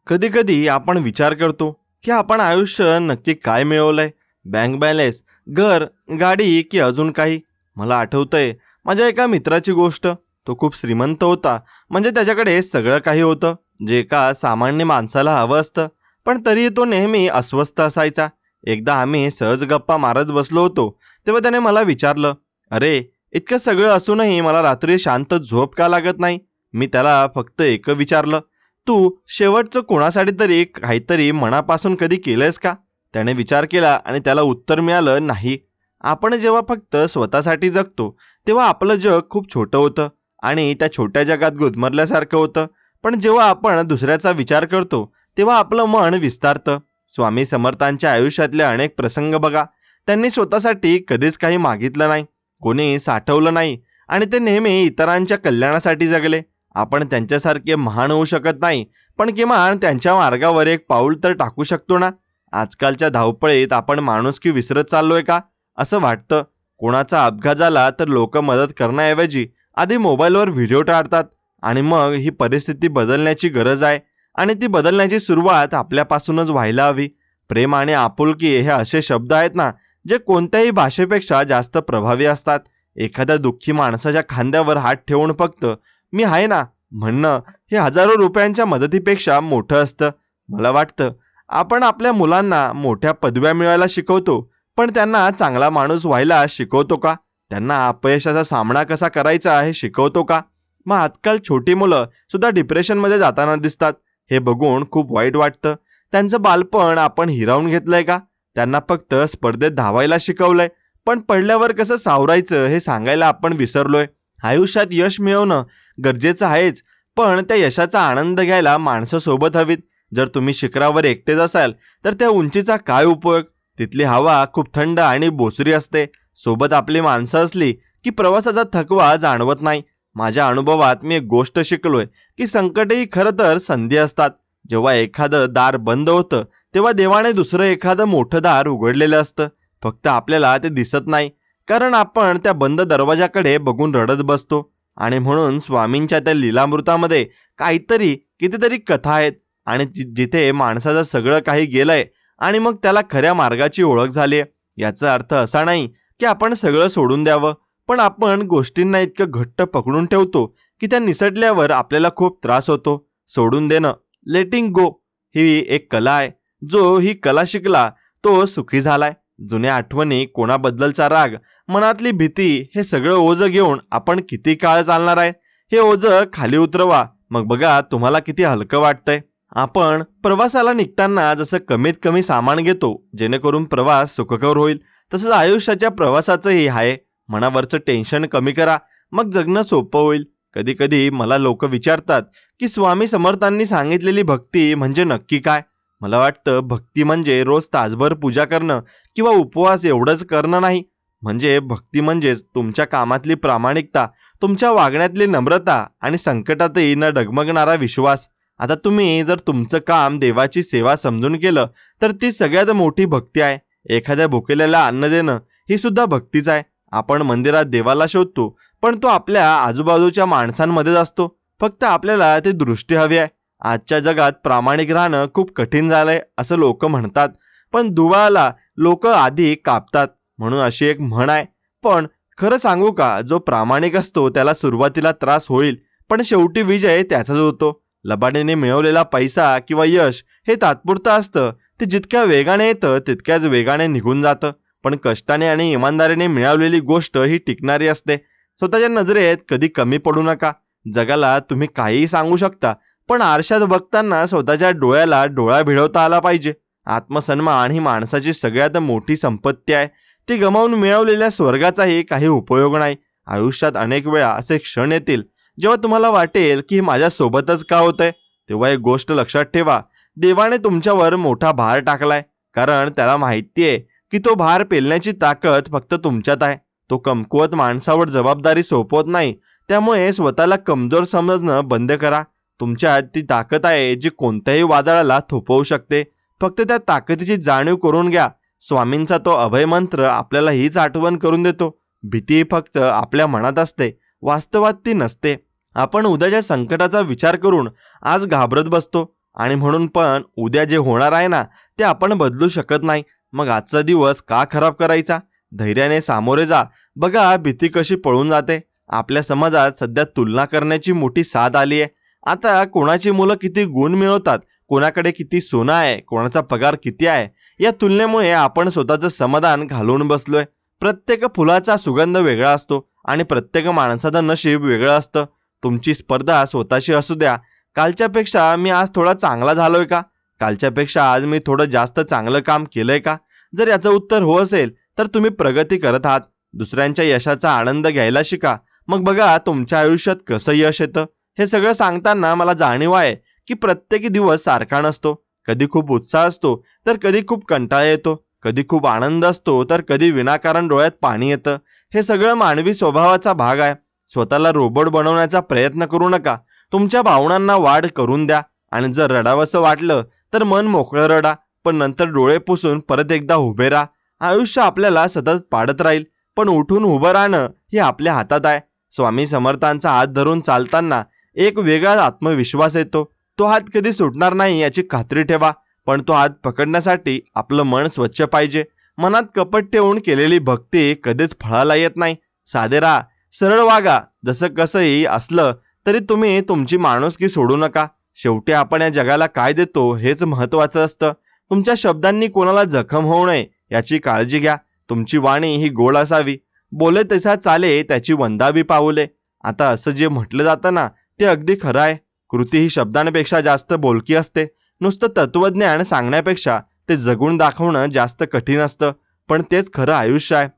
कधी कधी आपण विचार करतो की आपण आयुष्य नक्की काय मिळवलंय, बँक बॅलन्स, घर, गाडी की अजून काही. मला आठवतंय माझ्या एका मित्राची गोष्ट. तो खूप श्रीमंत होता, म्हणजे त्याच्याकडे सगळं काही होतं जे एका सामान्य माणसाला हवं असतं. पण तरीही तो नेहमी अस्वस्थ असायचा. एकदा आम्ही सहज गप्पा मारत बसलो होतो, तेव्हा त्याने मला विचारलं, अरे, इतकं सगळं असूनही मला रात्री शांत झोप का लागत नाही? मी त्याला फक्त एक विचारलं, तू शेवटचं कोणासाठी तरी काहीतरी मनापासून कधी केलंयस का? त्याने विचार केला आणि त्याला उत्तर मिळालं, नाही. आपण जेव्हा फक्त स्वतःसाठी जगतो तेव्हा आपलं जग खूप छोटं होतं आणि त्या छोट्या जगात गुदमरल्यासारखं होतं. पण जेव्हा आपण दुसऱ्याचा विचार करतो तेव्हा आपलं मन विस्तारतं. स्वामी समर्थांच्या आयुष्यातले अनेक प्रसंग बघा. त्यांनी स्वतःसाठी कधीच काही मागितलं नाही, कोणी साठवलं नाही आणि ते नेहमी इतरांच्या कल्याणासाठी जगले. आपण त्यांच्यासारखे महान होऊ शकत नाही, पण किमान त्यांच्या मार्गावर एक पाऊल तर टाकू शकतो ना. आजकालच्या धावपळीत आपण माणुसकी विसरत चाललोय का असं वाटतं. कोणाचा अपघात झाला तर लोक मदत करण्याऐवजी आधी मोबाईलवर व्हिडिओ टाळतात. आणि मग ही परिस्थिती बदलण्याची गरज आहे आणि ती बदलण्याची सुरुवात आपल्यापासूनच व्हायला हवी. प्रेम आणि आपुलकी हे असे शब्द आहेत ना, जे कोणत्याही भाषेपेक्षा जास्त प्रभावी असतात. एखाद्या दुःखी माणसाच्या खांद्यावर हात ठेवून फक्त मी आहे ना म्हणणं हे हजारो रुपयांच्या मदतीपेक्षा मोठं असतं. मला वाटतं आपण आपल्या मुलांना मोठ्या पदव्या मिळवायला शिकवतो, पण त्यांना चांगला माणूस व्हायला शिकवतो का? त्यांना अपयशाचा सामना कसा करायचा हे शिकवतो का? मग आजकाल छोटी मुलं सुद्धा डिप्रेशनमध्ये जाताना दिसतात. हे बघून खूप वाईट वाटतं. त्यांचं बालपण आपण हिरावून घेतलंय का? त्यांना फक्त स्पर्धेत धावायला शिकवलंय, पण पडल्यावर कसं सावरायचं हे सांगायला आपण विसरलोय. आयुष्यात यश मिळवणं गरजेचं आहेच, पण त्या यशाचा आनंद घ्यायला माणसं सोबत हवीत. जर तुम्ही शिखरावर एकटेच असाल तर त्या उंचीचा काय उपयोग? तिथली हवा खूप थंड आणि बोसरी असते. सोबत आपली माणसं असली की प्रवासाचा थकवा जाणवत नाही. माझ्या अनुभवात मी एक गोष्ट शिकलोय की संकटही खरं तर संधी असतात. जेव्हा एखादं दार बंद होतं तेव्हा देवाने दुसरं एखादं मोठं दार उघडलेलं असतं. फक्त आपल्याला ते दिसत नाही, कारण आपण त्या बंद दरवाजाकडे बघून रडत बसतो. आणि म्हणून स्वामींच्या त्या लीलामृतामध्ये कितीतरी कथा आहेत आणि जिथे माणसाचं सगळं काही गेलंय आणि मग त्याला खऱ्या मार्गाची ओळख झाली. याचा अर्थ असा नाही की आपण सगळं सोडून द्यावं, पण आपण गोष्टींना इतकं घट्ट पकडून ठेवतो की त्या निसटल्यावर आपल्याला खूप त्रास होतो. सोडून देणं, लेटिंग गो, ही एक कला आहे. जो ही कला शिकला तो सुखी झालाय. जुन्या आठवणी, कोणाबद्दलचा राग, मनातली भीती, हे सगळं ओझं घेऊन आपण किती काळ चालणार आहे? हे ओझं खाली उतरवा, मग बघा तुम्हाला किती हलकं वाटतंय. आपण प्रवासाला निघताना जसं कमीत कमी सामान घेतो जेणेकरून प्रवास सुखकर होईल, तसंच आयुष्याच्या प्रवासाचंही आहे. मनावरचं टेन्शन कमी करा, मग जगणं सोपं होईल. कधी कधी मला लोक विचारतात की स्वामी समर्थांनी सांगितलेली भक्ती म्हणजे नक्की काय? मला वाटतं भक्ती म्हणजे रोज तासभर पूजा करणं किंवा उपवास एवढंच करणं नाही. म्हणजे भक्ती म्हणजेच तुमच्या कामातली प्रामाणिकता, तुमच्या वागण्यातली नम्रता आणि संकटातही न डगमगणारा विश्वास. आता तुम्ही जर तुमचं काम देवाची सेवा समजून केलं तर ती सगळ्यात मोठी भक्ती आहे. एखाद्या भुकेल्याला अन्न देणं ही सुद्धा भक्तीच आहे. आपण मंदिरात देवाला शोधतो, पण तो आपल्या आजूबाजूच्या माणसांमध्येच असतो. फक्त आपल्याला ती दृष्टी हवी आहे. आजच्या जगात प्रामाणिक राहणं खूप कठीण झालंय असं लोक म्हणतात, पण दुव्याला लोक आधी कापतात म्हणून अशी एक म्हण आहे. पण खरं सांगू का, जो प्रामाणिक असतो त्याला सुरुवातीला त्रास होईल, पण शेवटी विजय त्याचाच होतो. लबाडीने मिळवलेला पैसा किंवा यश हे तात्पुरतं असतं. ते जितक्या वेगाने येतं तितक्याच वेगाने निघून जातं. पण कष्टाने आणि इमानदारीने मिळवलेली गोष्ट ही टिकणारी असते. स्वतःच्या नजरेत कधी कमी पडू नका. जगाला तुम्ही काहीही सांगू शकता, पण आरशात बघताना स्वतःच्या डोळ्याला डोळा भिडवता आला पाहिजे. आत्मसन्मान ही माणसाची सगळ्यात मोठी संपत्ती आहे. ती गमावून मिळवलेल्या स्वर्गाचाही काही उपयोग नाही. आयुष्यात अनेक वेळा असे क्षण येतील जेव्हा तुम्हाला वाटेल की हे माझ्या सोबतच का होतंय. तेव्हा एक गोष्ट लक्षात ठेवा, देवाने तुमच्यावर मोठा भार टाकलाय, कारण त्याला माहिती आहे की तो भार पेलण्याची ताकद फक्त तुमच्यात आहे. तो कमकुवत माणसावर जबाबदारी सोपवत नाही. त्यामुळे स्वतःला कमजोर समजणं बंद करा. तुमच्यात ती ताकद आहे जी कोणत्याही वादळाला थोपवू शकते. फक्त त्या ताकदीची जाणीव करून घ्या. स्वामींचा तो अभय मंत्र आपल्याला हीच आठवण करून देतो. भीती फक्त आपल्या मनात असते, वास्तवात ती नसते. आपण उद्याच्या संकटाचा विचार करून आज घाबरत बसतो, आणि म्हणून पण उद्या जे होणार आहे ना ते आपण बदलू शकत नाही. मग आजचा दिवस का खराब करायचा. धैर्याने सामोरे जा. बघा भीती कशी पळून जाते. आपल्या समाजात सध्या तुलना करण्याची मोठी साथ आली आहे. आता कोणाची मुलं किती गुण मिळवतात, कोणाकडे किती सोनं आहे, कोणाचा पगार किती आहे, या तुलनेमुळे आपण स्वतःचं समाधान घालवून बसलोय. प्रत्येक फुलाचा सुगंध वेगळा असतो आणि प्रत्येक माणसाचं नशीब वेगळं असतं. तुमची स्पर्धा स्वतःशी असू द्या. कालच्यापेक्षा मी आज थोडा चांगला झालोय का, कालच्यापेक्षा आज मी थोडं जास्त चांगलं काम केलंय का. जर याचं उत्तर हो असेल तर तुम्ही प्रगती करत आहात. दुसऱ्यांच्या यशाचा आनंद घ्यायला शिका. मग बघा तुमच्या आयुष्यात कसं यश येतं. हे सगळं सांगताना मला जाणीव आहे की प्रत्येक दिवस सारखा नसतो. कधी खूप उत्साह असतो तर कधी खूप कंटाळा येतो. कधी खूप आनंद असतो तर कधी विनाकारण डोळ्यात पाणी येतं. हे सगळं मानवी स्वभावाचा भाग आहे. स्वतःला रोबोट बनवण्याचा प्रयत्न करू नका. तुमच्या भावनांना वाढ करून द्या. आणि जर रडावंसं वाटलं तर मन मोकळं रडा, पण नंतर डोळे पुसून परत एकदा उभे राहा. आयुष्य आपल्याला सतत पाडत राहील, पण उठून उभं राहणं हे आपल्या हातात आहे. स्वामी समर्थांचा हात धरून चालताना एक वेगळा आत्मविश्वास येतो. तो हात कधी सुटणार नाही याची खात्री ठेवा, पण तो हात पकडण्यासाठी आपलं मन स्वच्छ पाहिजे. मनात कपट ठेवून केलेली भक्ती कधीच फळाला येत नाही. साधे राहा, सरळ वागा. जसं कसंही असलं तरी तुम्ही तुमची माणुसकी सोडू नका. शेवटी आपण या जगाला काय देतो हेच महत्त्वाचं असतं. तुमच्या शब्दांनी कोणाला जखम होऊ नये याची काळजी घ्या. तुमची वाणी ही गोड असावी. बोले तसा चाले त्याची वंदावी पाऊले. आता असं जे म्हटलं जातं ना ते अगदी खरं आहे. कृती ही शब्दांपेक्षा जास्त बोलकी असते. नुसतं तत्वज्ञान सांगण्यापेक्षा ते जगून दाखवणं जास्त कठीण असतं. पण तेच खरं आयुष्य आहे.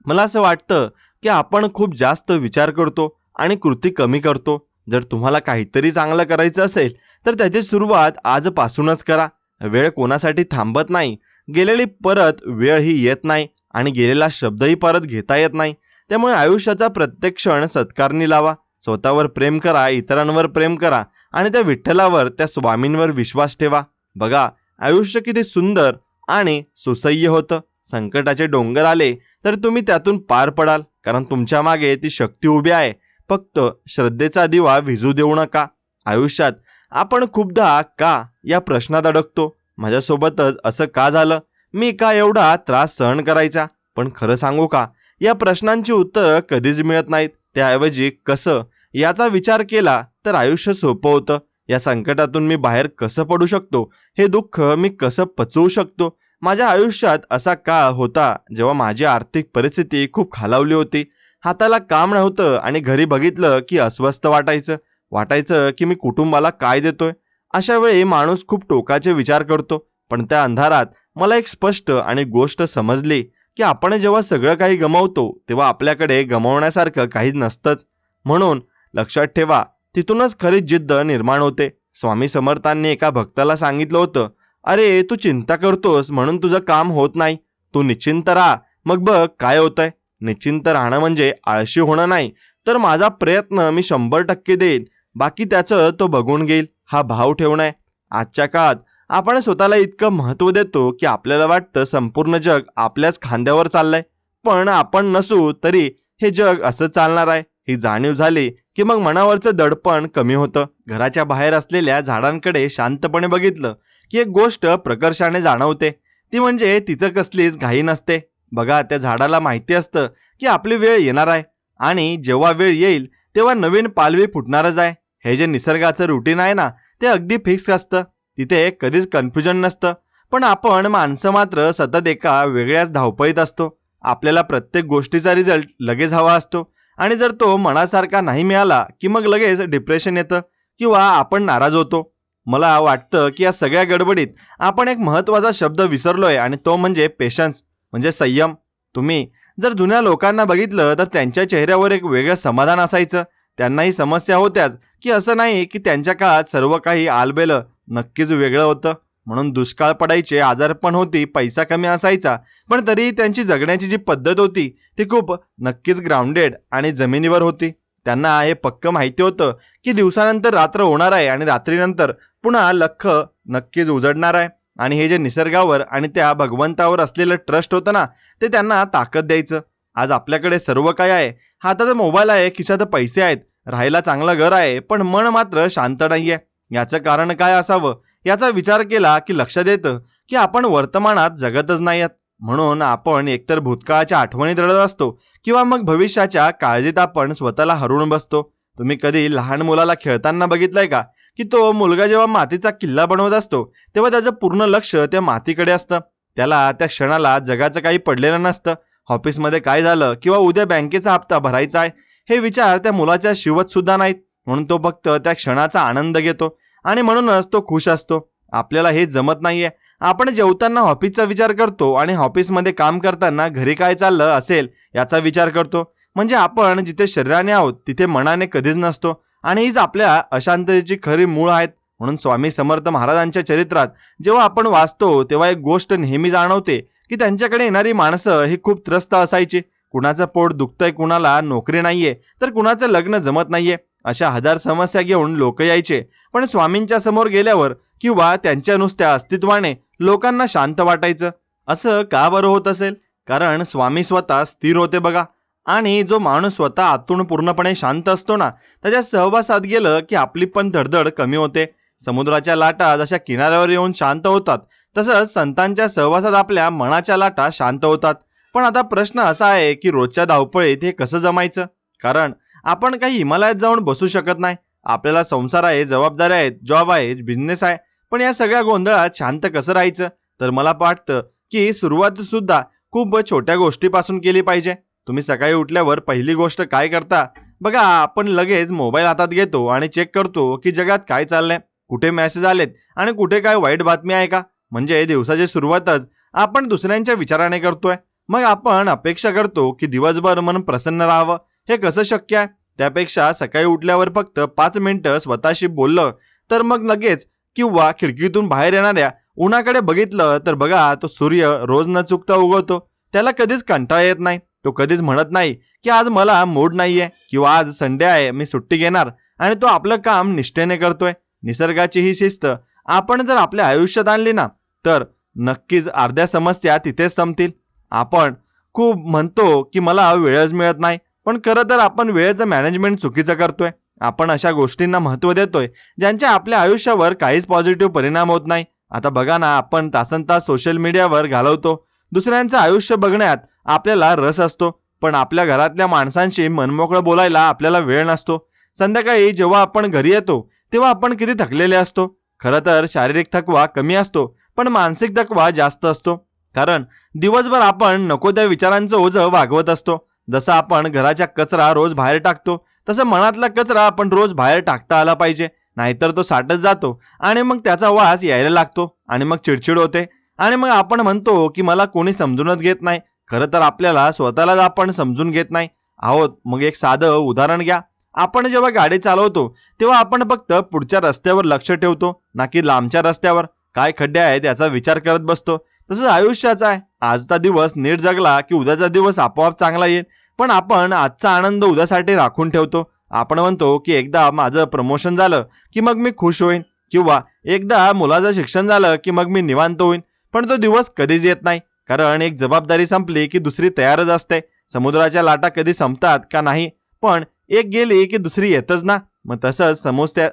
मला असं वाटतं की आपण खूप जास्त विचार करतो आणि कृती कमी करतो. जर तुम्हाला काहीतरी चांगलं करायचं असेल तर त्याची सुरुवात आजपासूनच करा. वेळ कोणासाठी थांबत नाही. गेलेली परत वेळ ही येत नाही आणि गेलेला शब्दही परत घेता येत नाही. त्यामुळे आयुष्याचा प्रत्येक क्षण सत्कारणी लावा. स्वतःवर प्रेम करा, इतरांवर प्रेम करा आणि त्या विठ्ठलावर, त्या स्वामींवर विश्वास ठेवा. बघा आयुष्य किती सुंदर आणि सुसह्य होतं. संकटाचे डोंगर आले तर तुम्ही त्यातून पार पडाल, कारण तुमच्या मागे ती शक्ती उभी आहे. फक्त श्रद्धेचा दिवा विझू देऊ नका. आयुष्यात आपण खूपदा का या प्रश्नात अडकतो. माझ्यासोबतच असं का झालं, मी का एवढा त्रास सहन करायचा. पण खरं सांगू का, या प्रश्नांची उत्तरं कधीच मिळत नाहीत. त्याऐवजी कसं याचा विचार केला तर आयुष्य सोपं होतं. या संकटातून मी बाहेर कसं पडू शकतो, हे दुःख मी कसं पचवू शकतो. माझ्या आयुष्यात असा काळ होता जेव्हा माझी आर्थिक परिस्थिती खूप खालावली होती. हाताला काम नव्हतं आणि घरी बघितलं की अस्वस्थ वाटायचं की मी कुटुंबाला काय देतोय. अशा वेळी माणूस खूप टोकाचे विचार करतो. पण त्या अंधारात मला एक स्पष्ट आणि गोष्ट समजली की आपण जेव्हा सगळं काही गमावतो तेव्हा आपल्याकडे गमावण्यासारखं काहीच नसतंच. म्हणून लक्षात ठेवा, तिथूनच खरी जिद्द निर्माण होते. स्वामी समर्थांनी एका भक्ताला सांगितलं होतं, अरे तू चिंता करतोस म्हणून तुझं काम होत नाही. तू निश्चिंत राहा, मग बघ काय होतंय. निश्चिंत राहणं म्हणजे आळशी होणं नाही, तर माझा प्रयत्न मी 100% देईन, बाकी त्याचं तो बघून घेईल, हा भाव ठेवणं आहे. आजच्या काळात आपण स्वतःला इतकं महत्त्व देतो की आपल्याला वाटतं संपूर्ण जग आपल्याच खांद्यावर चाललंय. पण आपण नसू तरी हे जग असं चालणार आहे. ही जाणीव झाली की मग मनावरचं दडपण कमी होतं. घराच्या बाहेर असलेल्या झाडांकडे शांतपणे बघितलं की एक गोष्ट प्रकर्षाने जाणवते, ती म्हणजे तिथं कसलीच घाई नसते. बघा, त्या झाडाला माहिती असतं की आपली वेळ येणार आहे आणि जेव्हा वेळ येईल तेव्हा नवीन पालवी फुटणारच आहे. हे जे निसर्गाचं रुटीन आहे ना, ते अगदी फिक्स असतं. तिथे कधीच कन्फ्युजन नसतं. पण आपण माणसं मात्र सतत एका वेगळ्याच धावपळीत असतो. आपल्याला प्रत्येक गोष्टीचा रिझल्ट लगेच हवा असतो आणि जर तो मनासारखा नाही मिळाला की मग लगेच डिप्रेशन येतं किंवा आपण नाराज होतो. मला वाटतं की या सगळ्या गडबडीत आपण एक महत्त्वाचा शब्द विसरलोय आणि तो म्हणजे पेशन्स, म्हणजे संयम. तुम्ही जर जुन्या लोकांना बघितलं तर त्यांच्या चेहऱ्यावर एक वेगळं समाधान असायचं. त्यांनाही समस्या होत्याच, की असं नाही की त्यांच्या काळात सर्व काही आलबेलं. नक्कीच वेगळं होतं. म्हणून दुष्काळ पडायचे, आजारपण होती, पैसा कमी असायचा, पण तरी त्यांची जगण्याची जी पद्धत होती ती खूप नक्कीच ग्राउंडेड आणि जमिनीवर होती. त्यांना हे पक्क माहिती होतं की दिवसानंतर रात्र होणार आहे आणि रात्रीनंतर पुन्हा लख नक्कीच उजडणार आहे. आणि हे जे निसर्गावर आणि त्या भगवंतावर असलेलं ट्रस्ट होतं ना, ते त्यांना ताकद द्यायचं. आज आपल्याकडे सर्व काय आहे, हातात मोबाईल आहे, खिशात पैसे आहेत, राहायला चांगलं घर आहे, पण मन मात्र शांत नाहीये. याचं कारण काय असावं याचा विचार केला की लक्षात येतं की आपण वर्तमानात जगतच नाहीत. म्हणून आपण एकतर भूतकाळाच्या आठवणीत रडत असतो किंवा मग भविष्याच्या काळजीत आपण स्वतःला हरवून बसतो. तुम्ही कधी लहान मुलाला खेळताना बघितलंय का, की तो मुलगा जेव्हा मातीचा किल्ला बनवत असतो तेव्हा त्याचं पूर्ण लक्ष त्या मातीकडे असतं. त्याला त्या क्षणाला जगाचं काही पडलेलं नसतं. ऑफिसमध्ये काय झालं किंवा उद्या बँकेचा हप्ता भरायचा आहे हे विचार त्या मुलाच्या शिवत सुद्धा नाहीत. म्हणून तो फक्त त्या क्षणाचा आनंद घेतो आणि म्हणूनच तो खुश असतो. आपल्याला हे जमत नाहीये. आपण जेवताना ऑफिसचा विचार करतो आणि ऑफिसमध्ये काम करताना घरी काय चाललं असेल याचा विचार करतो. म्हणजे आपण जिथे शरीराने आहोत तिथे मनाने कधीच नसतो आणि हीच आपल्या अशांततेची खरी मूळ आहेत. म्हणून स्वामी समर्थ महाराजांच्या चरित्रात जेव्हा आपण वाचतो तेव्हा एक गोष्ट नेहमी जाणवते की त्यांच्याकडे येणारी माणसं ही खूप त्रस्त असायची. कुणाचं पोट दुखतंय, कुणाला नोकरी नाहीये, तर कुणाचं लग्न जमत नाहीये, अशा हजार समस्या घेऊन लोक यायचे. पण स्वामींच्या समोर गेल्यावर किंवा त्यांच्या नुसत्या अस्तित्वाने लोकांना शांत वाटायचं. असं का बरं होत असेल? कारण स्वामी स्वतः स्थिर होते बघा. आणि जो माणूस स्वतः आतून पूर्णपणे शांत असतो ना, त्याच्या सहवासात गेलं की आपली पण धडधड कमी होते. समुद्राच्या लाटा जशा किनाऱ्यावर येऊन शांत होतात, तसंच संतांच्या सहवासात आपल्या मनाच्या लाटा शांत होतात. पण आता प्रश्न असा आहे की रोजच्या धावपळीत हे कसं जमायचं? कारण आपण काही हिमालयात जाऊन बसू शकत नाही. आपल्याला संसार आहे, जबाबदाऱ्या आहेत, जॉब आहे, बिझनेस आहे. पण या सगळ्या गोंधळात शांत कसं राहायचं? तर मला वाटतं की सुरुवात सुद्धा खूप छोट्या गोष्टीपासून केली पाहिजे. तुम्ही सकाळी उठल्यावर पहिली गोष्ट काय करता? बघा, आपण लगेच मोबाईल हातात घेतो आणि चेक करतो की जगात काय चाललंय, कुठे मेसेज आलेत आणि कुठे काय वाईट बातमी आहे का. म्हणजे दिवसाची सुरुवातच आपण दुसऱ्यांच्या विचाराने करतोय. मग आपण अपेक्षा करतो की दिवसभर मन प्रसन्न राहावं. हे कसं शक्य आहे? त्यापेक्षा सकाळी उठल्यावर फक्त 5 मिनिटं स्वतःशी बोललं तर मग लगेच किंवा खिडकीतून बाहेर येणाऱ्या उन्हाकडे बघितलं तर बघा, तो सूर्य रोज न चुकता उगवतो. त्याला कधीच कंटाळा येत नाही. तो कधीच म्हणत नाही की आज मला मूड नाहीये किंवा आज संडे आहे, मी सुट्टी घेणार. आणि तो आपलं काम निष्ठेने करतोय. निसर्गाची ही शिस्त आपण जर आपल्या आयुष्यात आणली ना, तर नक्कीच अर्ध्या समस्या तिथेच संपतील. आपण खूप म्हणतो की मला वेळच मिळत नाही, पण खरं तर आपण वेळेचं मॅनेजमेंट चुकीचं करतोय. आपण अशा गोष्टींना महत्त्व देतोय ज्यांच्या आपल्या आयुष्यावर काहीच पॉझिटिव्ह परिणाम होत नाही. आता बघा ना, आपण तासनतास सोशल मीडियावर घालवतो. दुसऱ्यांचं आयुष्य बघण्यात आपल्याला रस असतो, पण आपल्या घरातल्या माणसांशी मनमोकळं बोलायला आपल्याला वेळ नसतो. संध्याकाळी जेव्हा आपण घरी येतो तेव्हा आपण किती थकलेले असतो. खरं तर शारीरिक थकवा कमी असतो, पण मानसिक थकवा जास्त असतो. कारण दिवसभर आपण नको त्या विचारांचं ओझं वागवत असतो. जसं आपण घराच्या कचरा रोज बाहेर टाकतो, तसं मनातला कचरा आपण रोज बाहेर टाकता आला पाहिजे. नाहीतर तो साठत जातो आणि मग त्याचा वास यायला लागतो आणि मग चिडचिड होते. आणि मग आपण म्हणतो की मला कोणी समजूनच घेत नाही. खरं तर आपल्याला स्वतःलाच आपण समजून घेत नाही आहोत. मग एक साधं उदाहरण घ्या. आपण जेव्हा गाडी चालवतो तेव्हा आपण फक्त पुढच्या रस्त्यावर लक्ष ठेवतो, ना की लांबच्या रस्त्यावर काय खड्डे आहेत याचा विचार करत बसतो. तसंच आयुष्याचा आहे. आजचा दिवस नीट जगला की उद्याचा दिवस आपोआप चांगला येईल. पण आपण आजचा आनंद उद्यासाठी राखून ठेवतो. आपण म्हणतो की एकदा माझं प्रमोशन झालं की मग मी खुश होईन किंवा एकदा मुलाचं शिक्षण झालं की मग मी निवांत होईन. पण तो दिवस कधीच येत नाही. कारण एक जबाबदारी संपली की दुसरी तयारच असते. समुद्राच्या लाटा कधी संपतात का नाही, पण एक गेली की दुसरी येतच ना. मग तसंच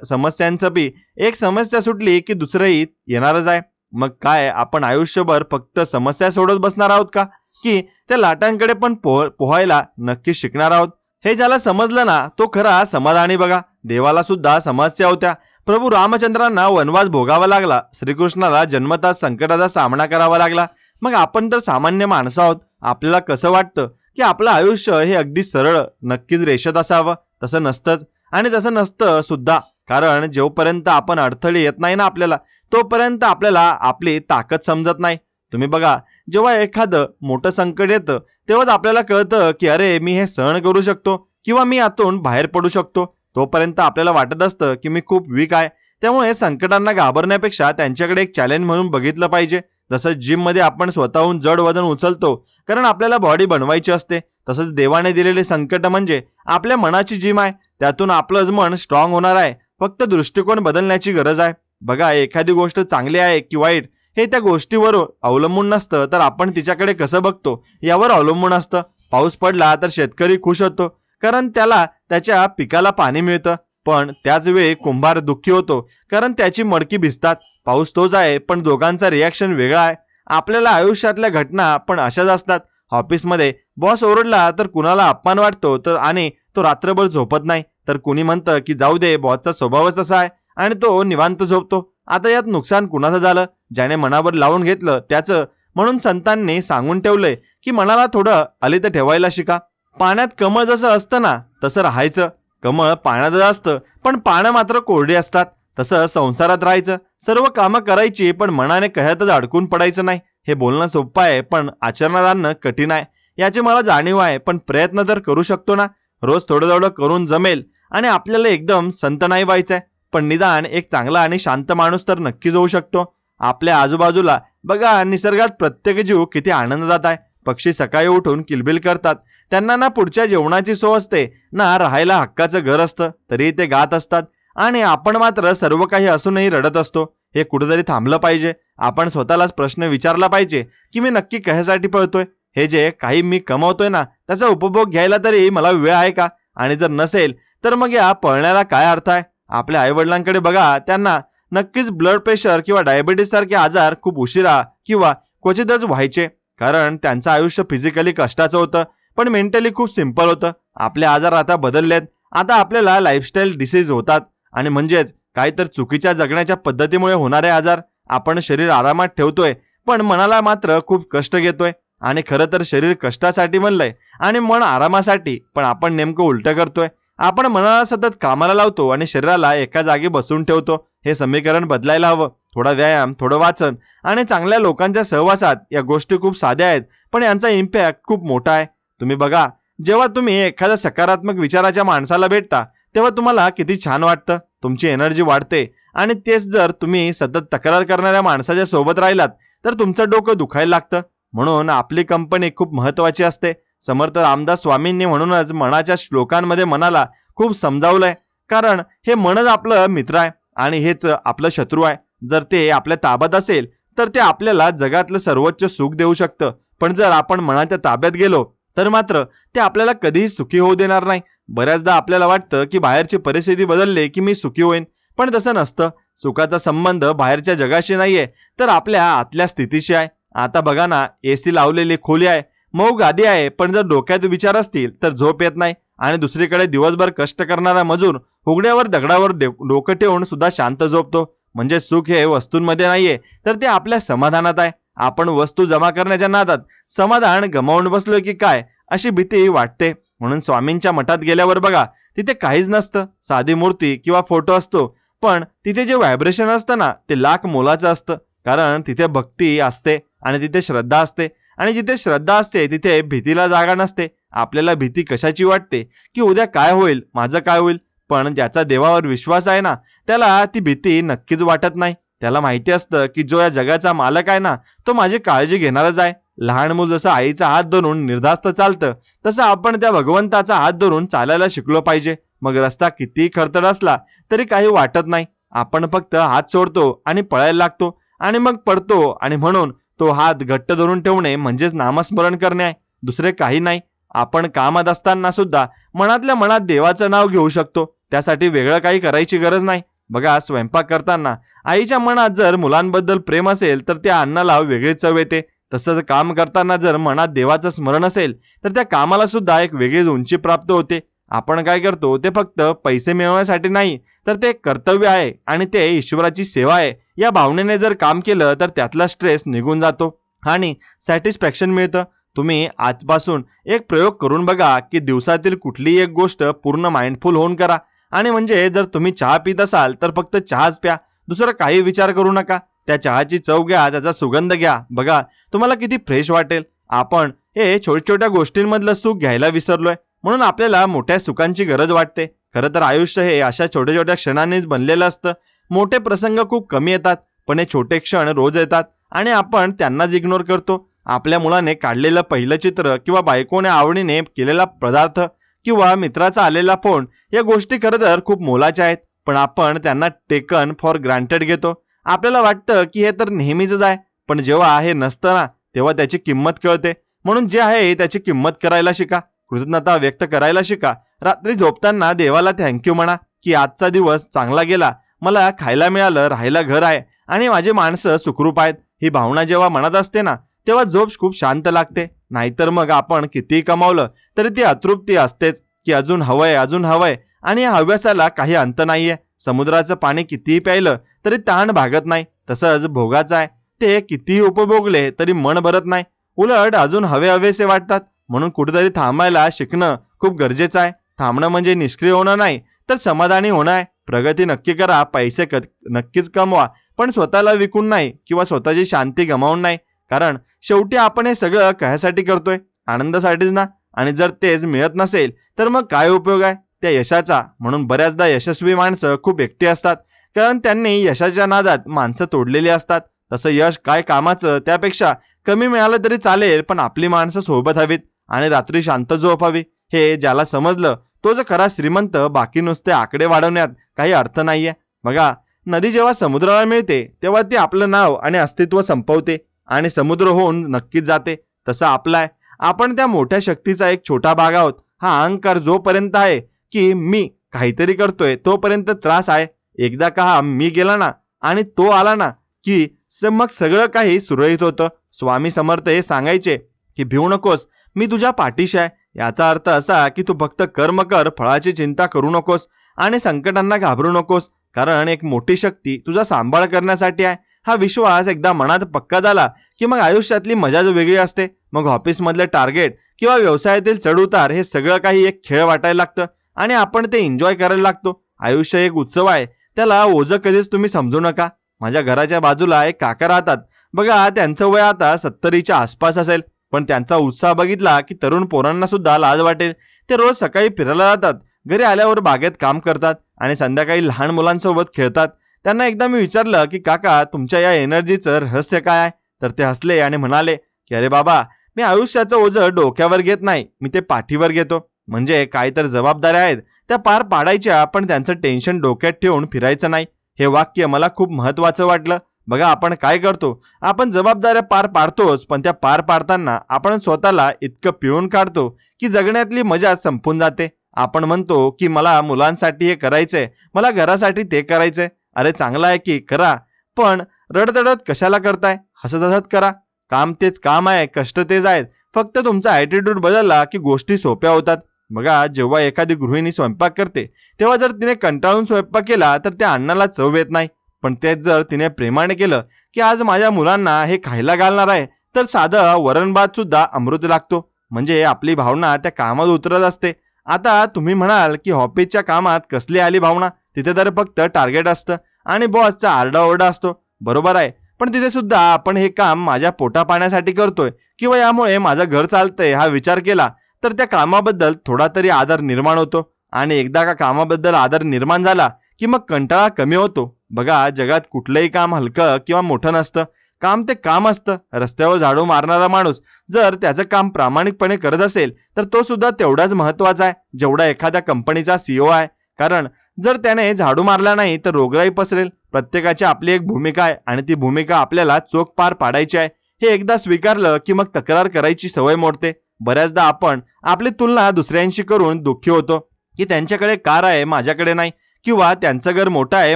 समस्यांचं बी एक समस्या सुटली की दुसरंही येणारच आहे. मग काय आपण आयुष्यभर फक्त समस्या सोडत बसणार आहोत का, की त्या लाटांकडे पण पोहायला नक्की शिकणार आहोत? हे ज्याला समजलं ना तो खरा समाधानी. बघा, देवाला सुद्धा समस्या होत्या. प्रभू रामचंद्रांना वनवास भोगावा लागला, श्रीकृष्णाला जन्मतः संकटाचा सामना करावा लागला. मग आपण तर सामान्य माणसं आहोत. आपल्याला कसं वाटतं की आपलं आयुष्य हे अगदी सरळ नक्कीच रेषेत असावं? तसं नसतंच. आणि तसं नसतं सुद्धा. कारण जोपर्यंत आपण अडथळे येत नाही ना आपल्याला, तोपर्यंत आपल्याला आपली ताकद समजत नाही. तुम्ही बघा, जेव्हा एखादं मोठं संकट येतं तेव्हाच आपल्याला कळतं की अरे मी हे सहन करू शकतो किंवा मी यातून बाहेर पडू शकतो. तोपर्यंत आपल्याला वाटत असतं की मी खूप वीक आहे. त्यामुळे संकटांना घाबरण्यापेक्षा त्यांच्याकडे एक चॅलेंज म्हणून बघितलं पाहिजे. जसं जिम मध्ये आपण स्वतःहून जड वजन उचलतो कारण आपल्याला बॉडी बनवायची असते, तसंच देवाने दिलेले संकट म्हणजे आपल्या मनाची जिम आहे. त्यातून आपलंच मन स्ट्रॉंग होणार आहे. फक्त दृष्टिकोन बदलण्याची गरज आहे. बघा, एखादी गोष्ट चांगली आहे की वाईट हे त्या गोष्टीवर अवलंबून नसतं, तर आपण तिच्याकडे कसं बघतो यावर अवलंबून असतं. पाऊस पडला तर शेतकरी खुश होतो कारण त्याला त्याच्या पिकाला पाणी मिळतं. पण त्याच वेळी कुंभार दुःखी होतो कारण त्याची मडकी भिजतात. पाऊस तोच आहे पण दोघांचा रिॲक्शन वेगळा आहे. आपल्याला आयुष्यातल्या घटना पण अशाच असतात. ऑफिसमध्ये बॉस ओरडला तर कुणाला अपमान वाटतो आणि तो रात्रभर झोपत नाही. तर कुणी म्हणतं की जाऊ दे, बॉसचा स्वभावच तसा आहे आणि तो निवांत झोपतो. आता यात नुकसान कुणाचं झालं? ज्याने मनावर लावून घेतलं त्याचं. म्हणून संतांनी सांगून ठेवलंय की मनाला थोडं अलित ठेवायला शिका. पाण्यात कमळ जसं असतं ना तसं राहायचं. कमळ पाण्यात असतं पण पानं मात्र कोरडी असतात. तसं संसारात राहायचं, सर्व कामं करायची पण मनाने कह्यातच अडकून पडायचं नाही. हे बोलणं सोपं आहे पण आचरणात आणणं कठीण आहे. याची मला जाणीव आहे, पण प्रयत्न तर करू शकतो ना. रोज थोडं थोडं करून जमेल. आणि आपल्याला एकदम संत नाही व्हायचंय, पण निदान एक चांगला आणि शांत माणूस तर नक्कीच होऊ शकतो. आपल्या आजूबाजूला बघा, निसर्गात प्रत्येक जीव किती आनंदात आहे. पक्षी सकाळी उठून किलबिल करतात. त्यांना ना पुढच्या जेवणाची सोय असते ना राहायला हक्काचं घर असतं, तरी ते गात असतात. आणि आपण मात्र सर्व काही असूनही रडत असतो. हे कुठेतरी थांबलं पाहिजे. आपण स्वतःलाच प्रश्न विचारला पाहिजे की मी नक्की कशासाठी पळतोय? हे जे काही मी कमवतोय ना त्याचा उपभोग घ्यायला तरी मला वेळ आहे का? आणि जर नसेल तर मग या पळण्याला काय अर्थ आहे? आपल्या आईवडिलांकडे बघा, त्यांना नक्कीच ब्लड प्रेशर किंवा डायबिटीस सारखे आजार खूप उशिरा किंवा क्वचितच व्हायचे, कारण त्यांचं आयुष्य फिजिकली कष्टाचं होतं पण मेंटली खूप सिंपल होतं. आपले आजार आता बदललेत. आता आपल्याला लाईफस्टाईल डिसीज होतात आणि म्हणजेच काहीतर चुकीच्या जगण्याच्या पद्धतीमुळे होणारे आजार. आपण शरीर आरामात ठेवतोय पण मनाला मात्र खूप कष्ट घेतोय. आणि खरं तर शरीर कष्टासाठी बनलंय आणि मन आरामासाठी, पण आपण नेमकं उलटं करतोय. आपण मनाला सतत कामाला लावतो आणि शरीराला एका जागी बसून ठेवतो. हे समीकरण बदलायला हवं. थोडा व्यायाम, थोडं वाचन आणि चांगल्या लोकांच्या सहवासात. या गोष्टी खूप साध्या आहेत पण यांचा इम्पॅक्ट खूप मोठा आहे. तुम्ही बघा, जेव्हा तुम्ही एखाद्या सकारात्मक विचाराच्या माणसाला भेटता तेव्हा तुम्हाला किती छान वाटतं, तुमची एनर्जी वाढते. आणि तेच जर तुम्ही सतत तक्रार करणाऱ्या माणसाच्या सोबत राहिलात तर तुमचं डोकं दुखायला लागतं. म्हणून आपली कंपनी खूप महत्वाची असते. समर्थ रामदास स्वामींनी म्हणूनच मनाच्या श्लोकांमध्ये मनाला खूप समजावलंय, कारण हे मनच आपलं मित्र आहे आणि हेच आपलं शत्रू आहे. जर ते आपल्या ताब्यात असेल तर ते आपल्याला जगातलं सर्वोच्च सुख देऊ शकतं, पण जर आपण मनाच्या ताब्यात गेलो तर मात्र ते आपल्याला कधीही सुखी होऊ देणार नाही. बऱ्याचदा आपल्याला वाटतं की बाहेरची परिस्थिती बदलली की मी सुखी होईन, पण तसं नसतं. सुखाचा संबंध बाहेरच्या जगाशी नाहीये तर आपल्या आतल्या स्थितीशी आहे. आता बघा ना, एसी लावलेली खोली आहे, मऊ गादी आहे, पण जर डोक्यात विचार असतील तर झोप येत नाही. आणि दुसरीकडे दिवसभर कष्ट करणारा मजूर उघड्यावर दगडावर डोकं ठेवून सुद्धा शांत झोपतो. म्हणजे सुख हे वस्तूंमध्ये नाहीये तर ते आपल्या समाधानात आहे. आपण वस्तू जमा करण्याच्या नादात समाधान गमावून बसलो की काय अशी भीती वाटते. म्हणून स्वामींच्या मठात गेल्यावर बघा, तिथे काहीच नसतं. साधी मूर्ती किंवा फोटो असतो, पण तिथे जे व्हायब्रेशन असतं ना ते लाख मोलाचं असतं. कारण तिथे भक्ती असते आणि तिथे श्रद्धा असते. आणि जिथे श्रद्धा असते तिथे भीतीला जागा नसते. आपल्याला भीती कशाची वाटते की उद्या काय होईल, माझं काय होईल. पण ज्याचा देवावर विश्वास आहे ना त्याला ती भीती नक्कीच वाटत नाही. त्याला माहिती असतं की जो या जगाचा मालक आहे ना तो माझी काळजी घेणारच आहे. लहान मूल जसं आईचा हात धरून निर्धास्त चालतं, तसं आपण त्या भगवंताचा हात धरून चालायला शिकलो पाहिजे. मग रस्ता किती खडतर असला तरी काही वाटत नाही. आपण फक्त हात सोडतो आणि पळायला लागतो आणि मग पडतो. आणि म्हणून तो हात घट्ट धरून ठेवणे म्हणजेच नामस्मरण करणे आहे, दुसरे काही नाही. आपण कामात असताना सुद्धा मनातल्या मनात देवाचं नाव घेऊ शकतो. त्यासाठी वेगळं काही करायची गरज नाही. बघा, स्वयंपाक करताना आईच्या मनात जर मुलांबद्दल प्रेम असेल तर त्या अन्नाला वेगळी चव येते. तसंच काम करताना जर मनात देवाचं स्मरण असेल तर त्या कामाला सुद्धा एक वेगळीच उंची प्राप्त होते. आपण काय करतो ते फक्त पैसे मिळवण्यासाठी नाही, तर ते कर्तव्य आहे आणि ते ईश्वराची सेवा आहे या भावनेने जर काम केलं तर त्यातला स्ट्रेस निघून जातो आणि सॅटिस्फॅक्शन मिळतं. तुम्ही आजपासून एक प्रयोग करून बघा की दिवसातील कुठलीही एक गोष्ट पूर्ण माइंडफुल होऊन करा. आणि म्हणजे जर तुम्ही चहा पित असाल तर फक्त चहाच प्या, दुसरा काही विचार करू नका. त्या चहाची चव घ्या, त्याचा सुगंध घ्या, बघा तुम्हाला किती फ्रेश वाटेल. आपण हे छोट्या छोट्या गोष्टींमधलं सुख घ्यायला विसरलोय, म्हणून आपल्याला मोठ्या सुखांची गरज वाटते. खरं तर आयुष्य हे अशा छोट्या छोट्या क्षणांनीच बनलेलं असतं. मोठे प्रसंग खूप कमी येतात, पण हे छोटे क्षण रोज येतात आणि आपण त्यांनाच इग्नोर करतो. आपल्या मुलाने काढलेलं पहिलं चित्र किंवा बायकोने आवडीने केलेला पदार्थ किंवा मित्राचा आलेला फोन, या गोष्टी खरं तर खूप मोलाच्या आहेत, पण आपण त्यांना टेकन फॉर ग्रांटेड घेतो. आपल्याला वाटतं की हे तर नेहमीच आहे, पण जेव्हा हे नसतं ना तेव्हा त्याची किंमत कळते. म्हणून जे आहे त्याची किंमत करायला शिका, कृतज्ञता व्यक्त करायला शिका. रात्री झोपताना देवाला थँक्यू म्हणा की आजचा दिवस चांगला गेला, मला खायला मिळालं, राहायला घर आहे आणि माझे माणसं सुखरूप आहेत. ही भावना जेव्हा मनात असते ना तेव्हा झोप खूप शांत लागते. नाहीतर मग आपण कितीही कमावलं तरी ती अतृप्ती असतेच की अजून हवंय, अजून हवंय आणि या हव्यासाला काही अंत नाहीये. समुद्राचं पाणी कितीही प्यायलं तरी तहान भागत नाही, तसंच भोगाचं आहे, ते कितीही उपभोगले तरी मन भरत नाही, उलट अजून हवे हवेसे वाटतात. म्हणून कुठेतरी थांबायला शिकणं खूप गरजेचं आहे. थांबणं म्हणजे निष्क्रिय होणं नाही, तर समाधानी होणं आहे. प्रगती नक्की करा, पैसे नक्कीच कमवा, पण स्वतःला विकून नाही किंवा स्वतःची शांती गमावून नाही. कारण शेवटी आपण हे सगळं कशासाठी करतोय? आनंदासाठीच ना. आणि जर तेच मिळत नसेल तर मग काय उपयोग आहे त्या यशाचा? म्हणून बऱ्याचदा यशस्वी माणसं खूप एकटी असतात, कारण त्यांनी यशाच्या नादात माणसं तोडलेली असतात. तसं यश काय कामाचं, त्यापेक्षा कमी मिळालं तरी चालेल, पण आपली माणसं सोबत हवीत आणि रात्री शांत झोप हवी. हे ज्याला समजलं तो जो खरा श्रीमंत. बाकी नुसते आकडे वाढवण्यात काही अर्थ नाहीये. बघा, नदी जेव्हा समुद्राला मिळते तेव्हा ती आपलं नाव आणि अस्तित्व संपवते आणि समुद्र होऊन नक्कीच जाते. तसं आपलं आहे, आपण त्या मोठ्या शक्तीचा एक छोटा भाग आहोत. हा अहंकार जोपर्यंत आहे की मी काहीतरी करतोय तोपर्यंत त्रास आहे. एकदा का हा मी गेला ना आणि तो आला ना की मग सगळं काही सुरळीत होतं. स्वामी समर्थ हे सांगायचे की भिवू नकोस, मी तुझ्या पाठीशी आहे. याचा अर्थ असा की तू फक्त कर्म कर, फळाची चिंता करू नकोस आणि संकटांना घाबरू नकोस, कारण एक मोठी शक्ती तुझा सांभाळ करण्यासाठी आहे. हा विश्वास एकदा मनात पक्का झाला की मग आयुष्यातली मजाच वेगळी असते. मग ऑफिसमधले टार्गेट किंवा व्यवसायातील चढउतार हे सगळं काही एक खेळ वाटायला लागतं आणि आपण ते एन्जॉय करायला लागतो. आयुष्य एक उत्सव आहे, त्याला ओझं कधीच तुम्ही समजू नका. माझ्या घराच्या बाजूला एक काका राहतात. बघा, त्यांचं वय आता 70च्या आसपास असेल, पण त्यांचा उत्साह बघितला की तरुण पोरांना सुद्धा लाज वाटेल. ते रोज सकाळी फिरायला जातात, घरी आल्यावर बागेत काम करतात आणि संध्याकाळी लहान मुलांसोबत खेळतात. त्यांना एकदा मी विचारलं की काका, तुमच्या या एनर्जीचं रहस्य काय आहे? तर ते हसले आणि म्हणाले की अरे बाबा, मी आयुष्याचं ओझं डोक्यावर घेत नाही, मी ते पाठीवर घेतो. म्हणजे काही तर जबाबदाऱ्या आहेत त्या पार पाडायच्या, पण त्यांचं टेन्शन डोक्यात ठेवून फिरायचं नाही. हे वाक्य मला खूप महत्वाचं वाटलं. बघा, आपण काय करतो, आपण जबाबदाऱ्या पार पाडतोच, पण त्या पार पाडताना आपण स्वतःला इतकं पिळून काढतो की जगण्यातली मजा संपून जाते. आपण म्हणतो की मला मुलांसाठी हे करायचंय, मला घरासाठी ते करायचंय. अरे चांगलं आहे की करा, पण रडतडत कशाला करताय? हसत हसत करा. काम तेच काम आहे, कष्ट तेच आहेत. फक्त तुमचा ॲटिट्यूड बदलला की गोष्टी सोप्या होतात. बघा, जेव्हा एखादी गृहिणी स्वयंपाक करते तेव्हा जर तिने कंटाळून स्वयंपाक केला तर त्या अन्नाला चव येत नाही. पण तेच जर तिने प्रेमाने केलं की आज माझ्या मुलांना हे खायला घालणार आहे, तर साधं वरण भात सुद्धा अमृत लागतो. म्हणजे आपली भावना त्या कामात उतरत असते. आता तुम्ही म्हणाल की ऑफिसच्या कामात कसली आली भावना? तिथे तर फक्त टार्गेट असतं आणि बॉसचा आरडाओरडा असतो. बरोबर आहे, पण तिथे सुद्धा आपण हे काम माझ्या पोटा पाण्यासाठी करतोय किंवा यामुळे माझं घर चालतंय हा विचार केला तर त्या कामाबद्दल थोडा तरी आदर निर्माण होतो. आणि एकदा का कामाबद्दल आदर निर्माण झाला की मग कंटाळा कमी होतो. बघा, जगात कुठलंही काम हलकं किंवा मोठं नसतं. काम ते काम असतं. रस्त्यावर झाडू मारणारा माणूस जर त्याचं काम प्रामाणिकपणे करत असेल तर तो सुद्धा तेवढाच महत्वाचा आहे जेवढा एखाद्या कंपनीचा सीईओ आहे. कारण जर त्याने झाडू मारला नाही तर रोगराई पसरेल. प्रत्येकाची आपली एक भूमिका आहे आणि ती भूमिका आपल्याला चोख पार पाडायची आहे. हे एकदा स्वीकारलं की मग तक्रार करायची सवय मोडते. बऱ्याचदा आपण आपली तुलना दुसऱ्यांशी करून दुःखी होतो की त्यांच्याकडे कार आहे माझ्याकडे नाही, किंवा त्यांचं घर मोठं आहे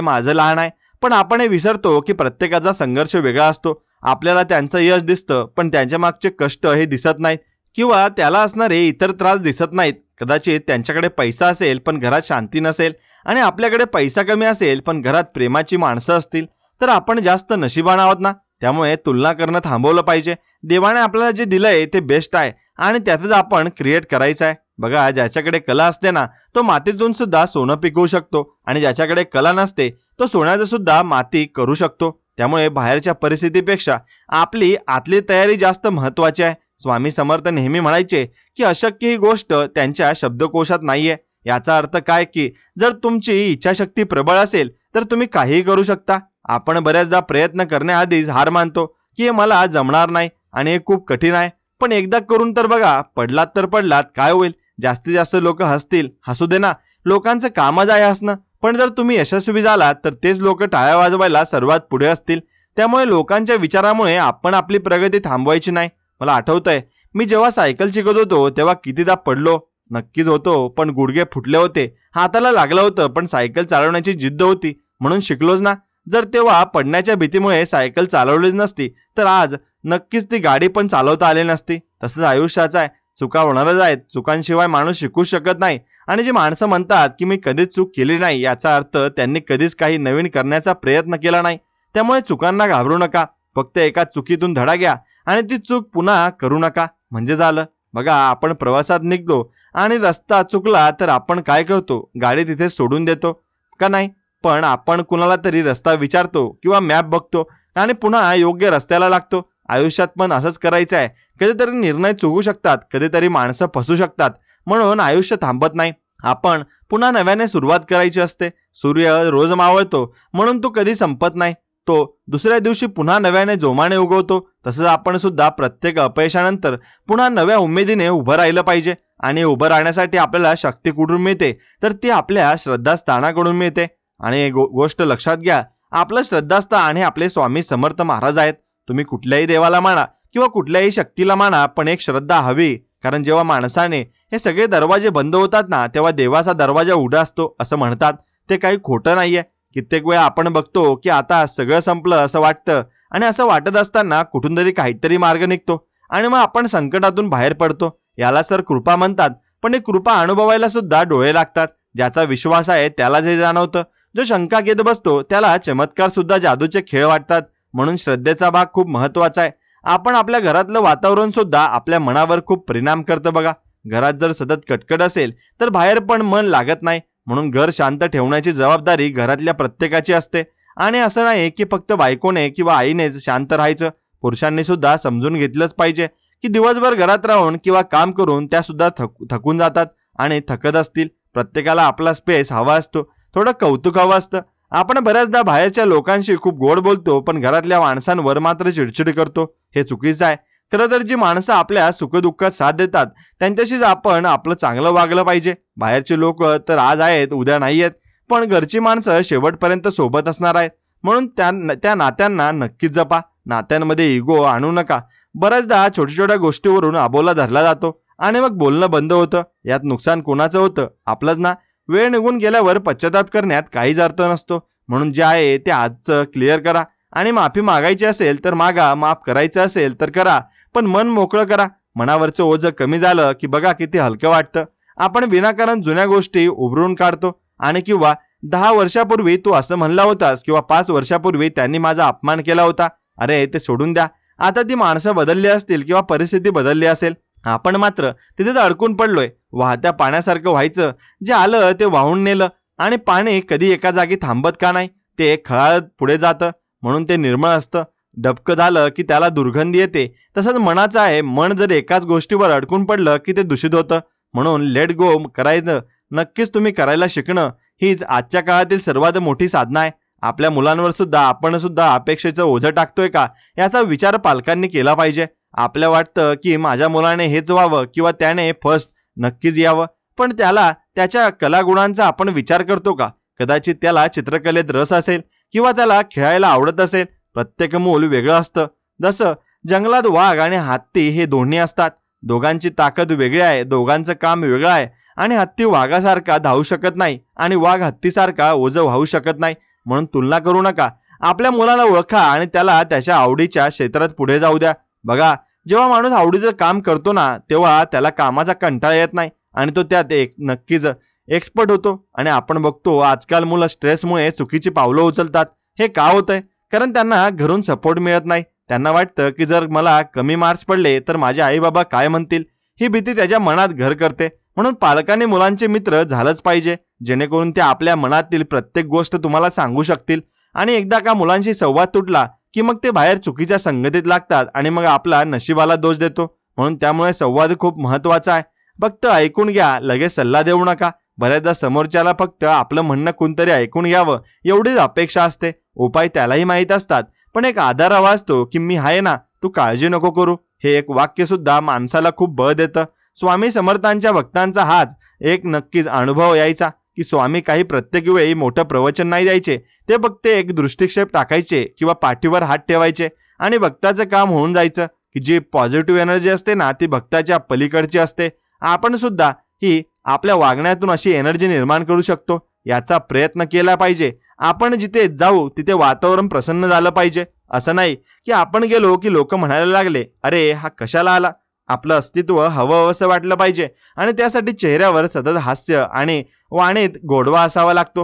माझं लहान आहे. पण आपण हे विसरतो की प्रत्येकाचा संघर्ष वेगळा असतो. आपल्याला त्यांचं यश दिसतं पण त्यांच्या मागचे कष्ट हे दिसत नाहीत, किंवा त्याला असणारे इतर त्रास दिसत नाहीत. कदाचित त्यांच्याकडे पैसा असेल पण घरात शांती नसेल, आणि आपल्याकडे पैसा कमी असेल पण घरात प्रेमाची माणसं असतील, तर आपण जास्त नशिबान आहोत ना. त्यामुळे तुलना करणं थांबवलं पाहिजे. देवाने आपल्याला जे दिलंय ते बेस्ट आहे आणि त्यातच आपण क्रिएट करायचं आहे. बघा, ज्याच्याकडे कला असते ना तो मातीतून सुद्धा सोनं पिकवू शकतो, आणि ज्याच्याकडे कला नसते तो सोन्याचं सुद्धा माती करू शकतो. त्यामुळे बाहेरच्या परिस्थितीपेक्षा आपली आतली तयारी जास्त महत्वाची आहे. स्वामी समर्थ नेहमी म्हणायचे की अशक्य ही गोष्ट त्यांच्या शब्दकोशात नाहीये. याचा अर्थ काय की जर तुमची इच्छाशक्ती प्रबळ असेल तर तुम्ही काहीही करू शकता. आपण बऱ्याचदा प्रयत्न करण्याआधीच हार मानतो की हे मला जमणार नाही आणि हे खूप कठीण आहे. पण एकदा करून तर बघा, पडलात तर पडलात, काय होईल? जास्तीत जास्त लोक हसतील, हसू दे ना, लोकांचं कामच आहे हसणं. पण जर तुम्ही यशस्वी झालात तर तेच लोक टाळ्या वाजवायला सर्वात पुढे असतील. त्यामुळे लोकांच्या विचारामुळे आपण आपली प्रगती थांबवायची नाही. मला आठवतंय, मी जेव्हा सायकल शिकत होतो तेव्हा कितीदा पडलो. नक्कीच होतो, पण गुडघे फुटले होते, हाताला लागलं होतं, पण सायकल चालवण्याची जिद्द होती म्हणून शिकलोच ना. जर तेव्हा पडण्याच्या भीतीमुळे सायकल चालवलीच नसती तर आज नक्कीच ती गाडी पण चालवता आली नसती. तसंच आयुष्याचं आहे, चुका होणारच आहेत. चुकांशिवाय माणूस शिकू शकत नाही. आणि जी माणसं म्हणतात की मी कधीच चूक केली नाही, याचा अर्थ त्यांनी कधीच काही नवीन करण्याचा प्रयत्न केला नाही. त्यामुळे चुकांना घाबरू नका, फक्त एका चुकीतून धडा घ्या आणि ती चूक पुन्हा करू नका, म्हणजे झालं. बघा, आपण प्रवासात निघतो आणि रस्ता चुकला तर आपण काय करतो? गाडी तिथे सोडून देतो का नाही? पण आपण कुणाला तरी रस्ता विचारतो किंवा मॅप बघतो आणि पुन्हा योग्य रस्त्याला लागतो. आयुष्यात पण असंच करायचं आहे. कधीतरी निर्णय चुकू शकतात, कधीतरी माणसं फसू शकतात, म्हणून आयुष्य थांबत नाही. आपण पुन्हा नव्याने सुरुवात करायची असते. सूर्य रोज मावळतो म्हणून तो कधी संपत नाही, तो दुसऱ्या दिवशी पुन्हा नव्याने जोमाने उगवतो. तसंच आपण सुद्धा प्रत्येक अपयशानंतर पुन्हा नव्या उमेदीने उभं राहिलं पाहिजे. आणि उभं राहण्यासाठी आपल्याला शक्ती कुठून मिळते? तर ती आपल्या श्रद्धास्थानाकडून मिळते. आणि गोष्ट लक्षात घ्या, आपलं श्रद्धास्थान हे आपले स्वामी समर्थ महाराज आहेत. तुम्ही कुठल्याही देवाला माना किंवा कुठल्याही शक्तीला माना, पण एक श्रद्धा हवी. कारण जेव्हा माणसाने हे सगळे दरवाजे बंद होतात ना, तेव्हा देवाचा दरवाजा उघडा असतो असं म्हणतात. ते काही खोटं नाहीये. कित्येक वेळा आपण बघतो की आता सगळं संपलं असं वाटतं, आणि असं वाटत असताना कुठून तरी काहीतरी मार्ग निघतो आणि मग आपण संकटातून बाहेर पडतो. याला सर कृपा म्हणतात. पण ही कृपा अनुभवायला सुद्धा डोळे लागतात. ज्याचा विश्वास आहे त्याला जे जाणवतं. जो शंका घेत बसतो त्याला चमत्कार सुद्धा जादूचे खेळ वाटतात. म्हणून श्रद्धेचा भाग खूप महत्वाचा आहे. आपण आपल्या घरातलं वातावरण सुद्धा आपल्या मनावर खूप परिणाम करतं बघा. घरात जर सतत कटकट असेल तर बाहेर पण मन लागत नाही. म्हणून घर शांत ठेवण्याची जबाबदारी घरातल्या प्रत्येकाची असते. आणि असं नाही की फक्त बायकोने किंवा आईनेच शांत राहायचं. पुरुषांनी सुद्धा समजून घेतलंच पाहिजे की दिवसभर घरात राहून किंवा काम करून त्या सुद्धा थकून जातात आणि थकत असतील. प्रत्येकाला आपला स्पेस हवा असतो, थोडं कौतुक हवं असतं. आपण बऱ्याचदा बाहेरच्या लोकांशी खूप गोड बोलतो पण घरातल्या माणसांवर मात्र चिडचिड करतो. हे चुकीचं आहे. खरं तर जी माणसं आपल्या सुखदुःखात साथ देतात त्यांच्याशीच आपण आपलं चांगलं वागलं पाहिजे. बाहेरचे लोक तर आज आहेत उद्या नाही आहेत, पण घरची माणसं शेवटपर्यंत सोबत असणार आहेत. म्हणून त्या नात्यांना नक्कीच जपा. नात्यांमध्ये इगो आणू नका. बऱ्याचदा छोट्या छोट्या गोष्टीवरून अबोला धरला जातो आणि मग बोलणं बंद होतं. यात नुकसान कोणाचं होतं? आपलंच ना. वेळ निघून गेल्यावर पश्चाताप करण्यात काहीच अर्थ नसतो. म्हणून जे आहे ते आजचं क्लिअर करा. आणि माफी मागायची असेल तर मागा, माफ करायचं असेल तर करा, पण मन मोकळं करा. मनावरचं ओझं कमी झालं की बघा किती हलकं वाटतं. आपण विनाकारण जुन्या गोष्टी उभरून काढतो. आणि किंवा 10 वर्षापूर्वी तू असं म्हणला होतास, किंवा 5 वर्षापूर्वी त्यांनी माझा अपमान केला होता, अरे ते सोडून द्या. आता ती माणसं बदलली असतील किंवा परिस्थिती बदलली असेल, आपण मात्र तिथेच अडकून पडलोय. वाहत्या पाण्यासारखं व्हायचं. जे आलं ते वाहून नेलं. आणि पाणी कधी एका जागी थांबत का नाही? ते खळाळत पुढे जातं, म्हणून ते निर्मळ असतं. डबकं झालं की त्याला दुर्गंधी येते. तसंच मनाचं आहे, मन जर एकाच गोष्टीवर अडकून पडलं की ते दूषित होतं. म्हणून लेट गो करायचं नक्कीच तुम्ही करायला शिकणं हीच आजच्या काळातील सर्वात मोठी साधना आहे. आपल्या मुलांवर सुद्धा आपण सुद्धा अपेक्षेचं ओझं टाकतोय का, याचा विचार पालकांनी केला पाहिजे. आपल्या वाटतं की माझ्या मुलाने हेच व्हावं किंवा त्याने फर्स्ट नक्कीच यावं, पण त्याला त्याच्या कलागुणांचा आपण विचार करतो का? कदाचित त्याला चित्रकलेत रस असेल किंवा त्याला खेळायला आवडत असेल. प्रत्येक मूल वेगळं असतं. जसं जंगलात वाघ आणि हत्ती हे दोन्ही असतात. दोघांची ताकद वेगळी आहे, दोघांचं काम वेगळं आहे आणि हत्ती वाघासारखा धावू शकत नाही आणि वाघ हत्तीसारखा ओझं वाहू शकत नाही. म्हणून तुलना करू नका. आपल्या मुलाला ओळखा आणि त्याला त्याच्या आवडीच्या क्षेत्रात पुढे जाऊ द्या. बघा, जेव्हा माणूस आवडीचं काम करतो ना, तेव्हा त्याला कामाचा कंटाळा येत नाही आणि तो त्यात नक्कीच एक्सपर्ट होतो. आणि आपण बघतो आजकाल मुलं स्ट्रेसमुळे चुकीची पावलं उचलतात. हे का होतंय? कारण त्यांना घरून सपोर्ट मिळत नाही. त्यांना वाटतं की जर मला कमी मार्क्स पडले तर माझे आई बाबा काय म्हणतील, ही भीती त्याच्या मनात घर करते. म्हणून पालकांनी मुलांचे मित्र झालंच पाहिजे, जेणेकरून ते आपल्या मनातील प्रत्येक गोष्ट तुम्हाला सांगू शकतील. आणि एकदा का मुलांशी संवाद तुटला की मग ते बाहेर चुकीच्या संगतीत लागतात आणि मग आपला नशिबाला दोष देतो. म्हणून त्यामुळे संवाद खूप महत्वाचा आहे. फक्त ऐकून घ्या, लगेच सल्ला देऊ नका. बऱ्याचदा समोरच्याला फक्त आपलं म्हणणं कोणतरी ऐकून घ्यावं एवढीच अपेक्षा असते. उपाय त्यालाही माहीत असतात, पण एक आधार हवा असतो की मी आहे ना, तू काळजी नको करू. हे एक वाक्य सुद्धा माणसाला खूप बळ देतं. स्वामी समर्थांच्या भक्तांचा हाच एक नक्कीच अनुभव यायचा की स्वामी काही प्रत्येक वेळी मोठं प्रवचन नाही द्यायचे. ते फक्त एक दृष्टिक्षेप टाकायचे किंवा पाठीवर हात ठेवायचे आणि भक्ताचं काम होऊन जायचं. की जी पॉझिटिव्ह एनर्जी असते ना, ती भक्ताच्या पलीकडची असते. आपण सुद्धा ही आपल्या वागण्यातून अशी एनर्जी निर्माण करू शकतो. याचा प्रयत्न केला पाहिजे. आपण जिथे जाऊ तिथे वातावरण प्रसन्न झालं पाहिजे. असं नाही की आपण गेलो की लोक म्हणायला लागले, अरे हा कशाला आला. आपलं अस्तित्व हवं असं वाटलं पाहिजे आणि त्यासाठी चेहऱ्यावर सतत हास्य आणि वाणीत गोडवा असावा लागतो.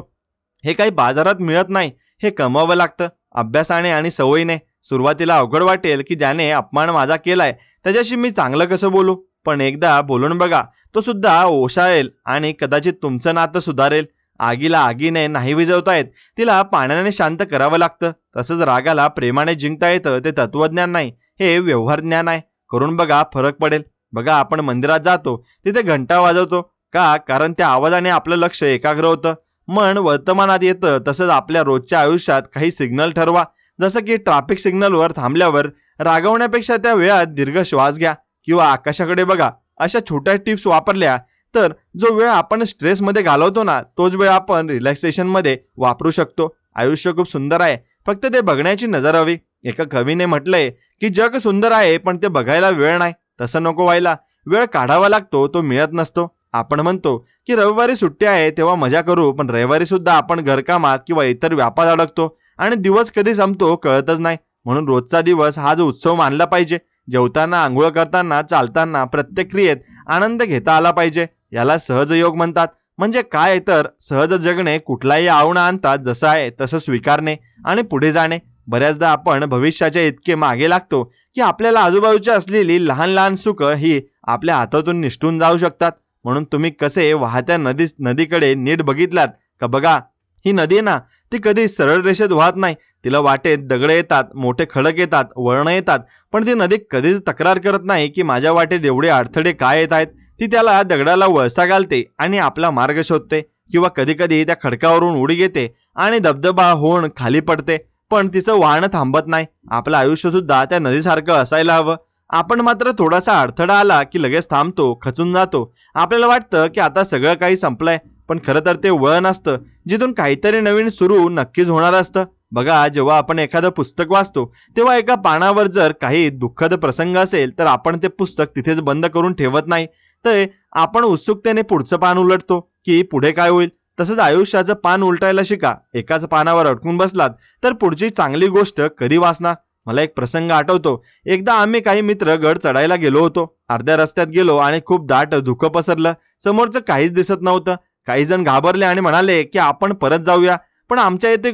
हे काही बाजारात मिळत नाही, हे कमवावं लागतं अभ्यासाने आणि सवयीने. सुरुवातीला अवघड वाटेल की ज्याने अपमान माझा केलाय त्याच्याशी मी चांगलं कसं बोलू, पण एकदा बोलून बघा, तो सुद्धा ओशाळेल आणि कदाचित तुमचं नातं सुधारेल. आगीला आगीने नाही विझवता येत, तिला पाण्याने शांत करावं लागतं. तसंच रागाला प्रेमाने जिंकता येतं. ते तत्वज्ञान नाही, हे व्यवहार ज्ञान आहे. करून बघा, फरक पडेल. बघा, आपण मंदिरात जातो, तिथे घंटा वाजवतो का? कारण त्या आवाजाने आपलं लक्ष एकाग्र होतं, मन वर्तमानात येतं. तसंच आपल्या रोजच्या आयुष्यात काही सिग्नल ठरवा. जसं की ट्रॅफिक सिग्नलवर थांबल्यावर रागवण्यापेक्षा त्या वेळात दीर्घ श्वास घ्या किंवा आकाशाकडे बघा. अशा छोट्या टिप्स वापरल्या तर जो वेळ आपण स्ट्रेसमध्ये घालवतो ना, तोच वेळ आपण रिलॅक्सेशनमध्ये वापरू शकतो. आयुष्य खूप सुंदर आहे, फक्त ते बघण्याची नजर हवी. एका कवीने म्हटलंय की जग सुंदर आहे पण ते बघायला वेळ नाही. तसं नको व्हायला. वेळ काढावा लागतो, तो मिळत नसतो. आपण म्हणतो की रविवारी सुट्टी आहे तेव्हा मजा करू, पण रविवारी सुद्धा आपण घरकामात किंवा इतर व्यापात अडकतो आणि दिवस कधी संपतो कळतच नाही. म्हणून रोजचा दिवस हा जो उत्सव मानला पाहिजे. जेवताना, आंघोळ करताना, चालताना, प्रत्येक क्रियेत आनंद घेता आला पाहिजे. याला सहज योग म्हणतात. म्हणजे काय तर सहज जगणे, कुठलाही आव्हान आणतात जसं आहे तसं स्वीकारणे आणि पुढे जाणे. बऱ्याचदा आपण भविष्याच्या इतके मागे लागतो की आपल्याला आजूबाजूच्या असलेली लहान लहान सुख ही आपल्या हातातून निसटून जाऊ शकतात. म्हणून तुम्ही कसे वाहत्या नदीकडे नीट बघितलात का? बघा, ही नदी ना, ती कधी सरळ रेषेत वाहत नाही. तिला वाटेत दगड येतात, मोठे खडक येतात, वळण येतात, पण ती नदी कधीच तक्रार करत नाही की माझ्या वाटेत एवढे अडथळे काय येत आहेत. ती त्याला दगडाला वळसा घालते आणि आपला मार्ग शोधते. किंवा कधी कधी त्या खडकावरून उडी घेते आणि धबधबा होऊन खाली पडते, पण तिचं वाहन थांबत नाही. आपलं आयुष्य सुद्धा त्या नदीसारखं असायला हवं. आपण मात्र थोडासा अडथळा आला की लगेच थांबतो, खचून जातो. आपल्याला वाटतं की आता सगळं काही संपलंय, पण खरं तर ते वळण असतं जिथून काहीतरी नवीन सुरू नक्कीच होणार असतं. बघा, जेव्हा आपण एखादं पुस्तक वाचतो तेव्हा एका पानावर जर काही दुःखद प्रसंग असेल तर आपण ते पुस्तक तिथेच बंद करून ठेवत नाही, तर आपण उत्सुकतेने पुढचं पान उलटतो की पुढे काय होईल. तसंच आयुष्याचं पान उलटायला शिका. एकाच पानावर अडकून बसलात तर पुढची चांगली गोष्ट कधी वाचणार. मला एक प्रसंग आठवतो. एकदा आम्ही काही मित्र गड चढायला गेलो होतो. अर्ध्या रस्त्यात गेलो आणि खूप दाट धुकं पसरलं. समोरचं काहीच दिसत नव्हतं. काही जण घाबरले आणि म्हणाले की आपण परत जाऊया. पण आमच्या इथे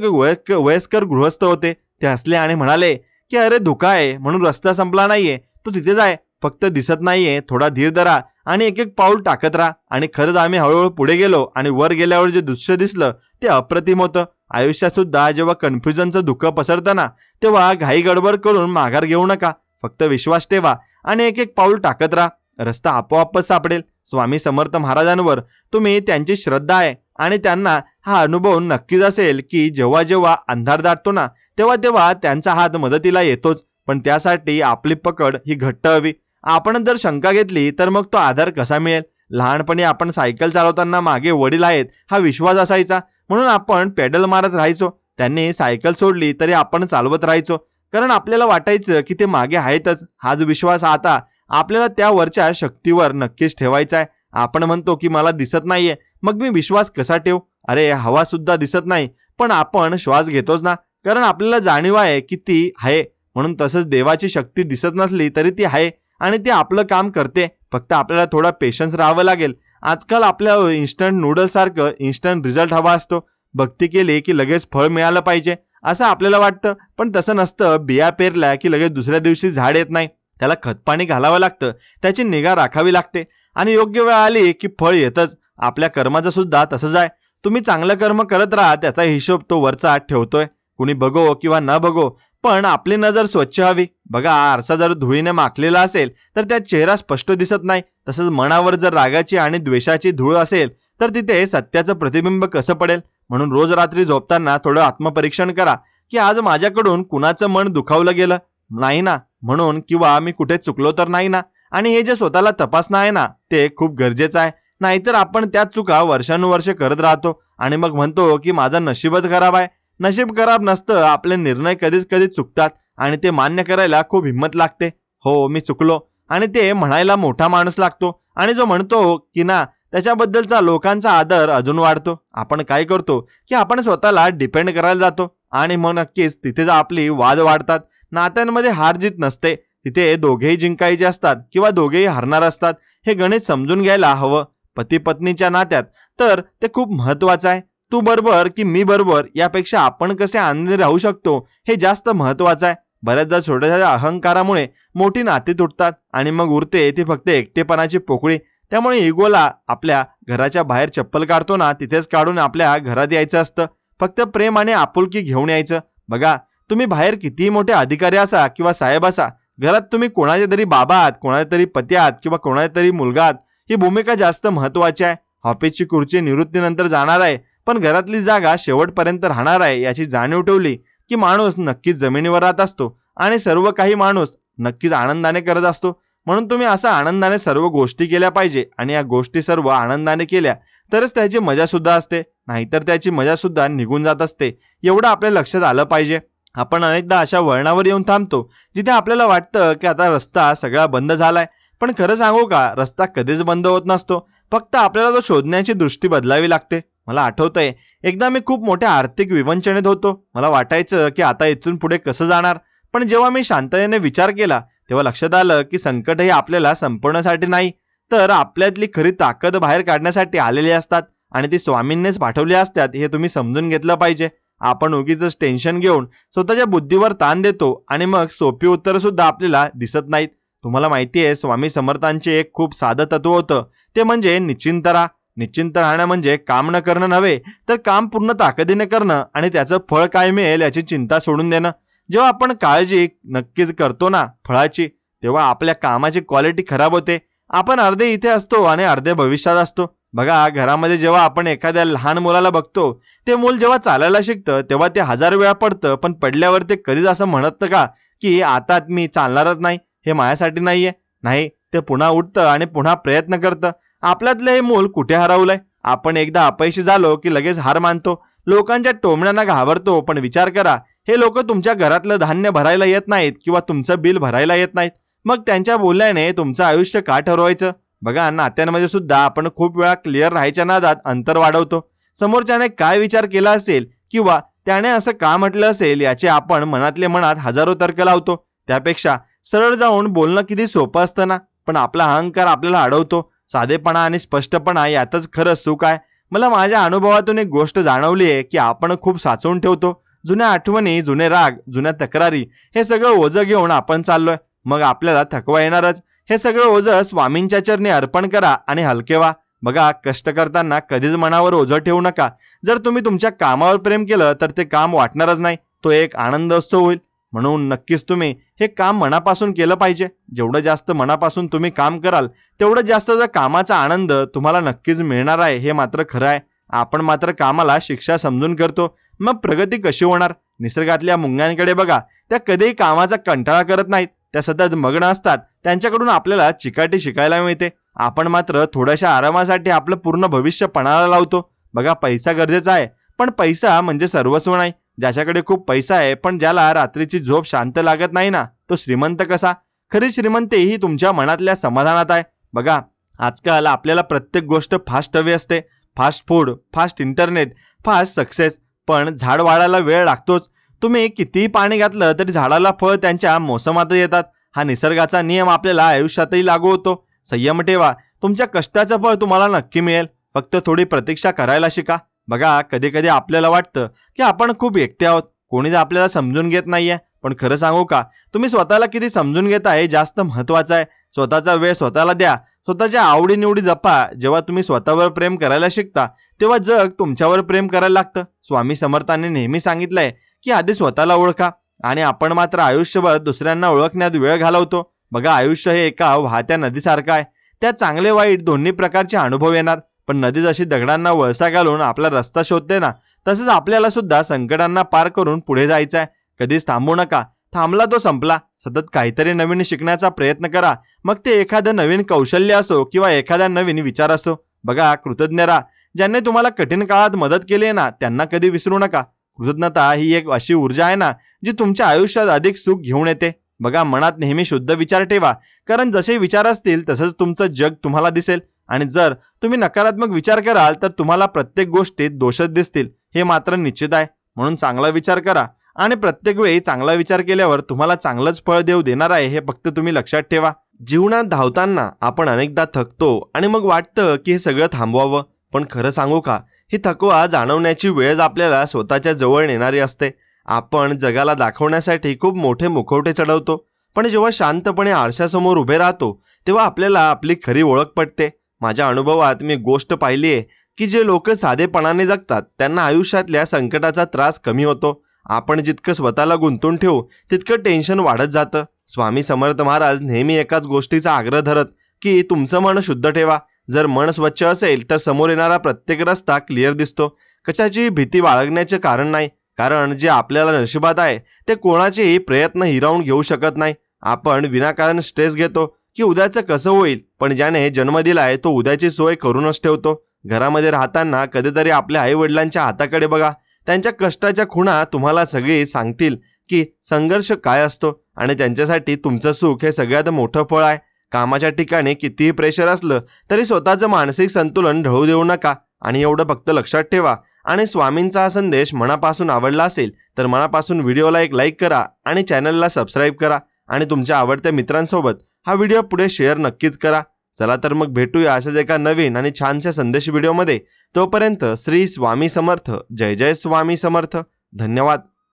वयस्कर गृहस्थ होते. ते हसले आणि म्हणाले की अरे, धुका आहे म्हणून रस्ता संपला नाहीये, तो तिथे जाय. फक्त दिसत नाहीये, थोडा धीर धरा आणि एक एक पाऊल टाकत राहा. आणि खरंच आम्ही हळूहळू पुढे गेलो आणि वर गेल्यावर जे दृश्य दिसलं ते अप्रतिम होतं. आयुष्यात सुद्धा जेव्हा कन्फ्युजनचं धुकं पसरतं ना, तेव्हा घाई गडबड करून माघार घेऊ नका. फक्त विश्वास ठेवा आणि एक एक पाऊल टाकत राहा. रस्ता आपोआपच सापडेल. स्वामी समर्थ महाराजांवर तुम्ही त्यांची श्रद्धा आहे आणि त्यांना हा अनुभव नक्कीच असेल की जेव्हा जेव्हा अंधार दाटतो ना, तेव्हा तेव्हा त्यांचा हात मदतीला येतोच. पण त्यासाठी आपली पकड ही घट्ट हवी. आपण जर शंका घेतली तर मग तो आधार कसा मिळेल. लहानपणी आपण सायकल चालवताना मागे वडील आहेत हा विश्वास असायचा, म्हणून आपण पेडल मारत राहायचो. त्यांनी सायकल सोडली तरी आपण चालवत राहायचो, कारण आपल्याला वाटायचं की ते मागे आहेतच. हाच विश्वास आता आपल्याला त्या वरच्या शक्तीवर नक्कीच ठेवायचं आहे. आपण म्हणतो की मला दिसत नाहीये, मग मी विश्वास कसा ठेवू? अरे हवा सुद्धा दिसत नाही, पण आपण श्वास घेतोच ना, कारण आपल्याला जाणीव आहे की ती आहे. म्हणून तसंच देवाची शक्ती दिसत नसली तरी ती आहे आणि ती आपलं काम करते. फक्त आपल्याला थोडा पेशन्स राहावं लागेल. आजकाल आपल्या इन्स्टंट नूडल्स सारखं इन्स्टंट रिझल्ट हवा असतो. भक्ती केली की लगेच फळ मिळालं पाहिजे असं आपल्याला वाटतं, पण तसं नसतं. बिया पेरल्या की लगेच दुसऱ्या दिवशी झाड येत नाही. त्याला खतपाणी घालावं लागतं, त्याची निगा राखावी लागते आणि योग्य वेळ आली की फळ येतच. आपल्या कर्माचं सुद्धा तसंच आहे. तुम्ही चांगलं कर्म करत राहा, त्याचा हिशोब तो वरचा ठेवतोय. कुणी बघो किंवा न बघो, पण आपली नजर स्वच्छ हवी. बघा, आरसा जर धुळीने माखलेला असेल तर त्यात चेहरा स्पष्ट दिसत नाही. तसंच मनावर जर रागाची आणि द्वेषाची धूळ असेल तर तिथे सत्याचं प्रतिबिंब कसं पडेल? म्हणून रोज रात्री झोपताना थोडं आत्मपरीक्षण करा की आज माझ्याकडून कुणाचं मन दुखावलं गेलं नाही ना, म्हणून किंवा मी कुठे चुकलो तर नाही ना. आणि हे जे स्वतःला तपासणं आहे ना, ते खूप गरजेचं आहे. नाहीतर आपण त्याच चुका वर्षानुवर्षे करत राहतो आणि मग म्हणतो की माझं नशीबच खराब आहे. नशीब खराब नसतं, आपले निर्णय कधीच कधी चुकतात आणि ते मान्य करायला खूप हिंमत लागते. हो मी चुकलो, आणि ते म्हणायला मोठा माणूस लागतो. आणि जो म्हणतो की ना, त्याच्याबद्दलचा लोकांचा आदर अजून वाढतो. आपण काय करतो की आपण स्वतःला डिपेंड करायला जातो आणि मग नक्कीच तिथेच आपली वाद वाढतात. नात्यांमध्ये हार जीत नसते, तिथे दोघेही जिंकायचे असतात किंवा दोघेही हारणार असतात. हे गणित समजून घ्यायला हवं. पती पत्नीच्या नात्यात तर ते खूप महत्वाचं आहे. तू बरोबर की मी बरोबर यापेक्षा आपण कसे आनंदी राहू शकतो हे जास्त महत्वाचं आहे. बऱ्याचदा छोट्याशा अहंकारामुळे मोठी नाती तुटतात आणि मग उरते ती फक्त एकटेपणाची पोकळी. त्यामुळे इगोला आपल्या घराच्या बाहेर चप्पल काढतो ना, तिथेच काढून आपल्या घरात यायचं असतं. फक्त प्रेम आणि आपुलकी घेऊन यायचं. बघा, तुम्ही बाहेर कितीही मोठे अधिकारी असा किंवा साहेब असा, घरात तुम्ही कोणाचे तरी बाबा आहात, कोणाचे तरी पती आहात किंवा कोणाचे तरी मुलगा आहात. ही भूमिका जास्त महत्वाची आहे. ऑफिसची खुर्ची निवृत्तीनंतर जाणार आहे, पण घरातली जागा शेवटपर्यंत राहणार आहे याची जाणीव ठेवली की माणूस नक्कीच जमिनीवर राहत असतो आणि सर्व काही माणूस नक्कीच आनंदाने करत असतो. म्हणून तुम्ही असं आनंदाने सर्व गोष्टी केल्या पाहिजे आणि या गोष्टी सर्व आनंदाने केल्या तरच त्याची मजा सुद्धा असते, नाहीतर त्याची मजा सुद्धा निघून जात असते. एवढं आपल्या लक्षात आलं पाहिजे. आपण अनेकदा अशा वळणावर येऊन थांबतो जिथे आपल्याला वाटतं की आता रस्ता सगळा बंद झालाय. पण खरं सांगू का, रस्ता कधीच बंद होत नसतो. फक्त आपल्याला तो शोधण्याची दृष्टी बदलावी लागते. मला आठवतंय, एकदा मी खूप मोठ्या आर्थिक विवंचनेत होतो. मला वाटायचं की आता इथून पुढे कसं जाणार. पण जेव्हा मी शांततेने विचार केला तेव्हा लक्षात आलं की संकट हे आपल्याला संपवण्यासाठी नाही, तर आपल्यातली खरी ताकद बाहेर काढण्यासाठी आलेली असतात आणि ती स्वामींनीच पाठवली असतात. हे तुम्ही समजून घेतलं पाहिजे. आपण उगीच टेन्शन घेऊन स्वतःच्या बुद्धीवर ताण देतो आणि मग सोपी उत्तरं सुद्धा आपल्याला दिसत नाहीत. तुम्हाला माहिती आहे, स्वामी समर्थांचे एक खूप साधं तत्व होतं, ते म्हणजे निश्चिंत राहा. निश्चिंत राहणं म्हणजे काम न करणं नव्हे, तर काम पूर्ण ताकदीने करणं आणि त्याचं फळ काय मिळेल याची चिंता सोडून देणं. जेव्हा आपण काळजी नक्कीच करतो ना फळाची, तेव्हा आपल्या कामाची क्वालिटी खराब होते. आपण अर्धे इथे असतो आणि अर्धे भविष्यात असतो. बघा, घरामध्ये जेव्हा आपण एखाद्या लहान मुलाला बघतो, ते मूल जेव्हा चालायला शिकतं तेव्हा ते 1000 वेळा पडतं, पण पडल्यावर ते कधीच असं म्हणत का की आता मी चालणारच नाही, हे माझ्यासाठी नाहीये. नाही, ते पुन्हा उठतं आणि पुन्हा प्रयत्न करतं. आपल्यातलं हे मूल कुठे हरवलंय? आपण एकदा अपयशी झालो की लगेच हार मानतो, लोकांच्या टोमण्यांना घाबरतो. पण विचार करा, हे लोक तुमच्या घरातलं धान्य भरायला येत नाहीत किंवा तुमचं बिल भरायला येत नाहीत, मग त्यांच्या बोलण्याने तुमचं आयुष्य का ठरवायचं? बघा, नात्यांमध्ये सुद्धा आपण खूप वेळा क्लिअर राहायच्या नादात अंतर वाढवतो. समोरच्याने काय विचार केला असेल किंवा त्याने असं का म्हटलं असेल याचे आपण मनातले मनात हजारो तर्क लावतो. त्यापेक्षा सरळ जाऊन बोलणं किती सोपं असतं ना. पण आपला अहंकार आपल्याला अडवतो. साधेपणा आणि स्पष्टपणा यातच खरं सुख आहे. मला माझ्या अनुभवातून एक गोष्ट जाणवली आहे की आपण खूप साचवून ठेवतो. जुन्या आठवणी, जुने राग, जुन्या तक्रारी, हे सगळं ओझं घेऊन आपण चाललोय. मग आपल्याला थकवा येणारच. हे सगळं ओझं स्वामींच्या चरणी अर्पण करा आणि हलके व्हा. बघा, कष्ट करताना कधीच मनावर ओझं ठेवू नका. जर तुम्ही तुमच्या कामावर प्रेम केलं तर ते काम वाटणारच नाही, तो एक आनंद उत्सव होईल. म्हणून नक्कीच तुम्ही हे काम मनापासून केलं पाहिजे. जेवढं जास्त मनापासून तुम्ही काम कराल तेवढं जास्त कामाचा आनंद तुम्हाला नक्कीच मिळणार आहे, हे मात्र खरं आहे. आपण मात्र कामाला शिक्षा समजून करतो, मग प्रगती कशी होणार? निसर्गातल्या मुंग्यांकडे बघा, त्या कधीही कामाचा कंटाळा करत नाहीत, त्या सतत मग्न असतात. त्यांच्याकडून आपल्याला चिकाटी शिकायला मिळते. आपण मात्र थोड्याशा आरामासाठी आपलं पूर्ण भविष्य पणाला लावतो. बघा, पैसा गरजेचा आहे, पण पैसा म्हणजे सर्वस्व नाही. ज्याच्याकडे खूप पैसा आहे पण ज्याला रात्रीची झोप शांत लागत नाही ना, तो श्रीमंत कसा? खरी श्रीमंती ही तुमच्या मनातल्या समाधानात आहे. बघा, आजकाल आपल्याला प्रत्येक गोष्ट फास्ट हवी असते. Fast food, fast internet, fast success. पण झाड वाढायला वेळ लागतोच. तुम्ही कितीही पाणी घातलं तरी झाडाला फळ त्यांच्या मोसमात येतात. हा निसर्गाचा नियम आपल्याला आयुष्यातही लागू होतो. संयम ठेवा, तुमच्या कष्टाचं फळ तुम्हाला नक्की मिळेल. फक्त थोडी प्रतीक्षा करायला शिका. बघा, कधी कधी आपल्याला वाटतं की आपण खूप एकटे आहोत, कोणीच आपल्याला समजून घेत नाहीये. पण खरं सांगू का, तुम्ही स्वतःला किती समजून घेताय हे जास्त महत्वाचं आहे. स्वतःचा वेळ स्वतःला द्या, स्वतःच्या आवडीनिवडी जपा. जेव्हा तुम्ही स्वतःवर प्रेम करायला शिकता तेव्हा जग तुमच्यावर प्रेम करायला लागतं. स्वामी समर्थांनी नेहमी सांगितलंय की आधी स्वतःला ओळखा, आणि आपण मात्र आयुष्यभर दुसऱ्यांना ओळखण्यात वेळ घालवतो. बघा, आयुष्य हे एका वाहत्या नदीसारखं आहे. त्यात चांगले वाईट दोन्ही प्रकारचे अनुभव येणार. पण नदी जशी दगडांना वळसा घालून आपला रस्ता शोधते ना, तसंच आपल्याला सुद्धा संकटांना पार करून पुढे जायचं आहे. कधीच थांबू नका. थांबला तो संपला. सतत काहीतरी नवीन शिकण्याचा प्रयत्न करा. मग ते एखादं नवीन कौशल्य असो किंवा एखादा नवीन विचार असो. बघा, कृतज्ञ राहा. ज्यांनी तुम्हाला कठीण काळात मदत केली आहे ना, त्यांना कधी विसरू नका. कृतज्ञता ही एक अशी ऊर्जा आहे ना, जी तुमच्या आयुष्यात अधिक सुख घेऊन येते. बघा, मनात नेहमी शुद्ध विचार ठेवा, कारण जसे विचार असतील तसंच तुमचं जग तुम्हाला दिसेल. आणि जर तुम्ही नकारात्मक विचार कराल तर तुम्हाला प्रत्येक गोष्टीत दोषच दिसतील, हे मात्र निश्चित आहे. म्हणून चांगला विचार करा, आणि प्रत्येक वेळी चांगला विचार केल्यावर तुम्हाला चांगलंच फळ देव देणार आहे, हे फक्त तुम्ही लक्षात ठेवा. जीवनात धावताना आपण अनेकदा थकतो आणि मग वाटतं की हे सगळं थांबवावं. पण खरं सांगू का, ही थकवा जाणवण्याची वेळ आपल्याला स्वतःच्या जवळ नेणारी असते. आपण जगाला दाखवण्यासाठी खूप मोठे मुखवटे चढवतो, पण जेव्हा शांतपणे आरशासमोर उभे राहतो तेव्हा आपल्याला आपली खरी ओळख पटते. माझ्या अनुभवात मी गोष्ट पाहिली आहे की जे लोक साधेपणाने जगतात त्यांना आयुष्यातल्या संकटाचा त्रास कमी होतो. आपण जितकं स्वतःला गुंतून ठेवू तितकं टेन्शन वाढत जातं. स्वामी समर्थ महाराज नेहमी एकाच गोष्टीचा आग्रह धरत की तुमचं मन शुद्ध ठेवा. जर मन स्वच्छ असेल तर समोर येणारा प्रत्येक रस्ता क्लिअर दिसतो. कशाची भीती बाळगण्याचे कारण नाही, कारण जे आपल्याला नशिबात आहे ते कोणाचेही प्रयत्न हिरावून घेऊ शकत नाही. आपण विनाकारण स्ट्रेस घेतो की उद्याचं कसं होईल, पण ज्याने जन्म दिलाय तो उद्याची सोय करूनच ठेवतो. घरामध्ये राहताना कधीतरी आपल्या आई वडिलांच्या हाताकडे बघा. त्यांच्या कष्टाच्या खुणा तुम्हाला सगळी सांगतील की संघर्ष काय असतो, आणि त्यांच्यासाठी तुमचं सुख हे सगळ्यात मोठं फळ आहे. कामाच्या ठिकाणी कितीही प्रेशर असलं तरी स्वतःचं मानसिक संतुलन ढळू देऊ नका. आणि एवढं फक्त लक्षात ठेवा. आणि स्वामींचा हा संदेश मनापासून आवडला असेल तर मनापासून व्हिडिओला एक लाईक करा आणि चॅनलला सबस्क्राईब करा. आणि तुमच्या आवडत्या मित्रांसोबत हा व्हिडिओ पुढे शेअर नक्कीच करा. चला तर मग भेटूया अशाच एका नवीन आणि छानशा संदेश व्हिडिओमध्ये. तोपर्यंत श्री स्वामी समर्थ. जय जय स्वामी समर्थ. धन्यवाद.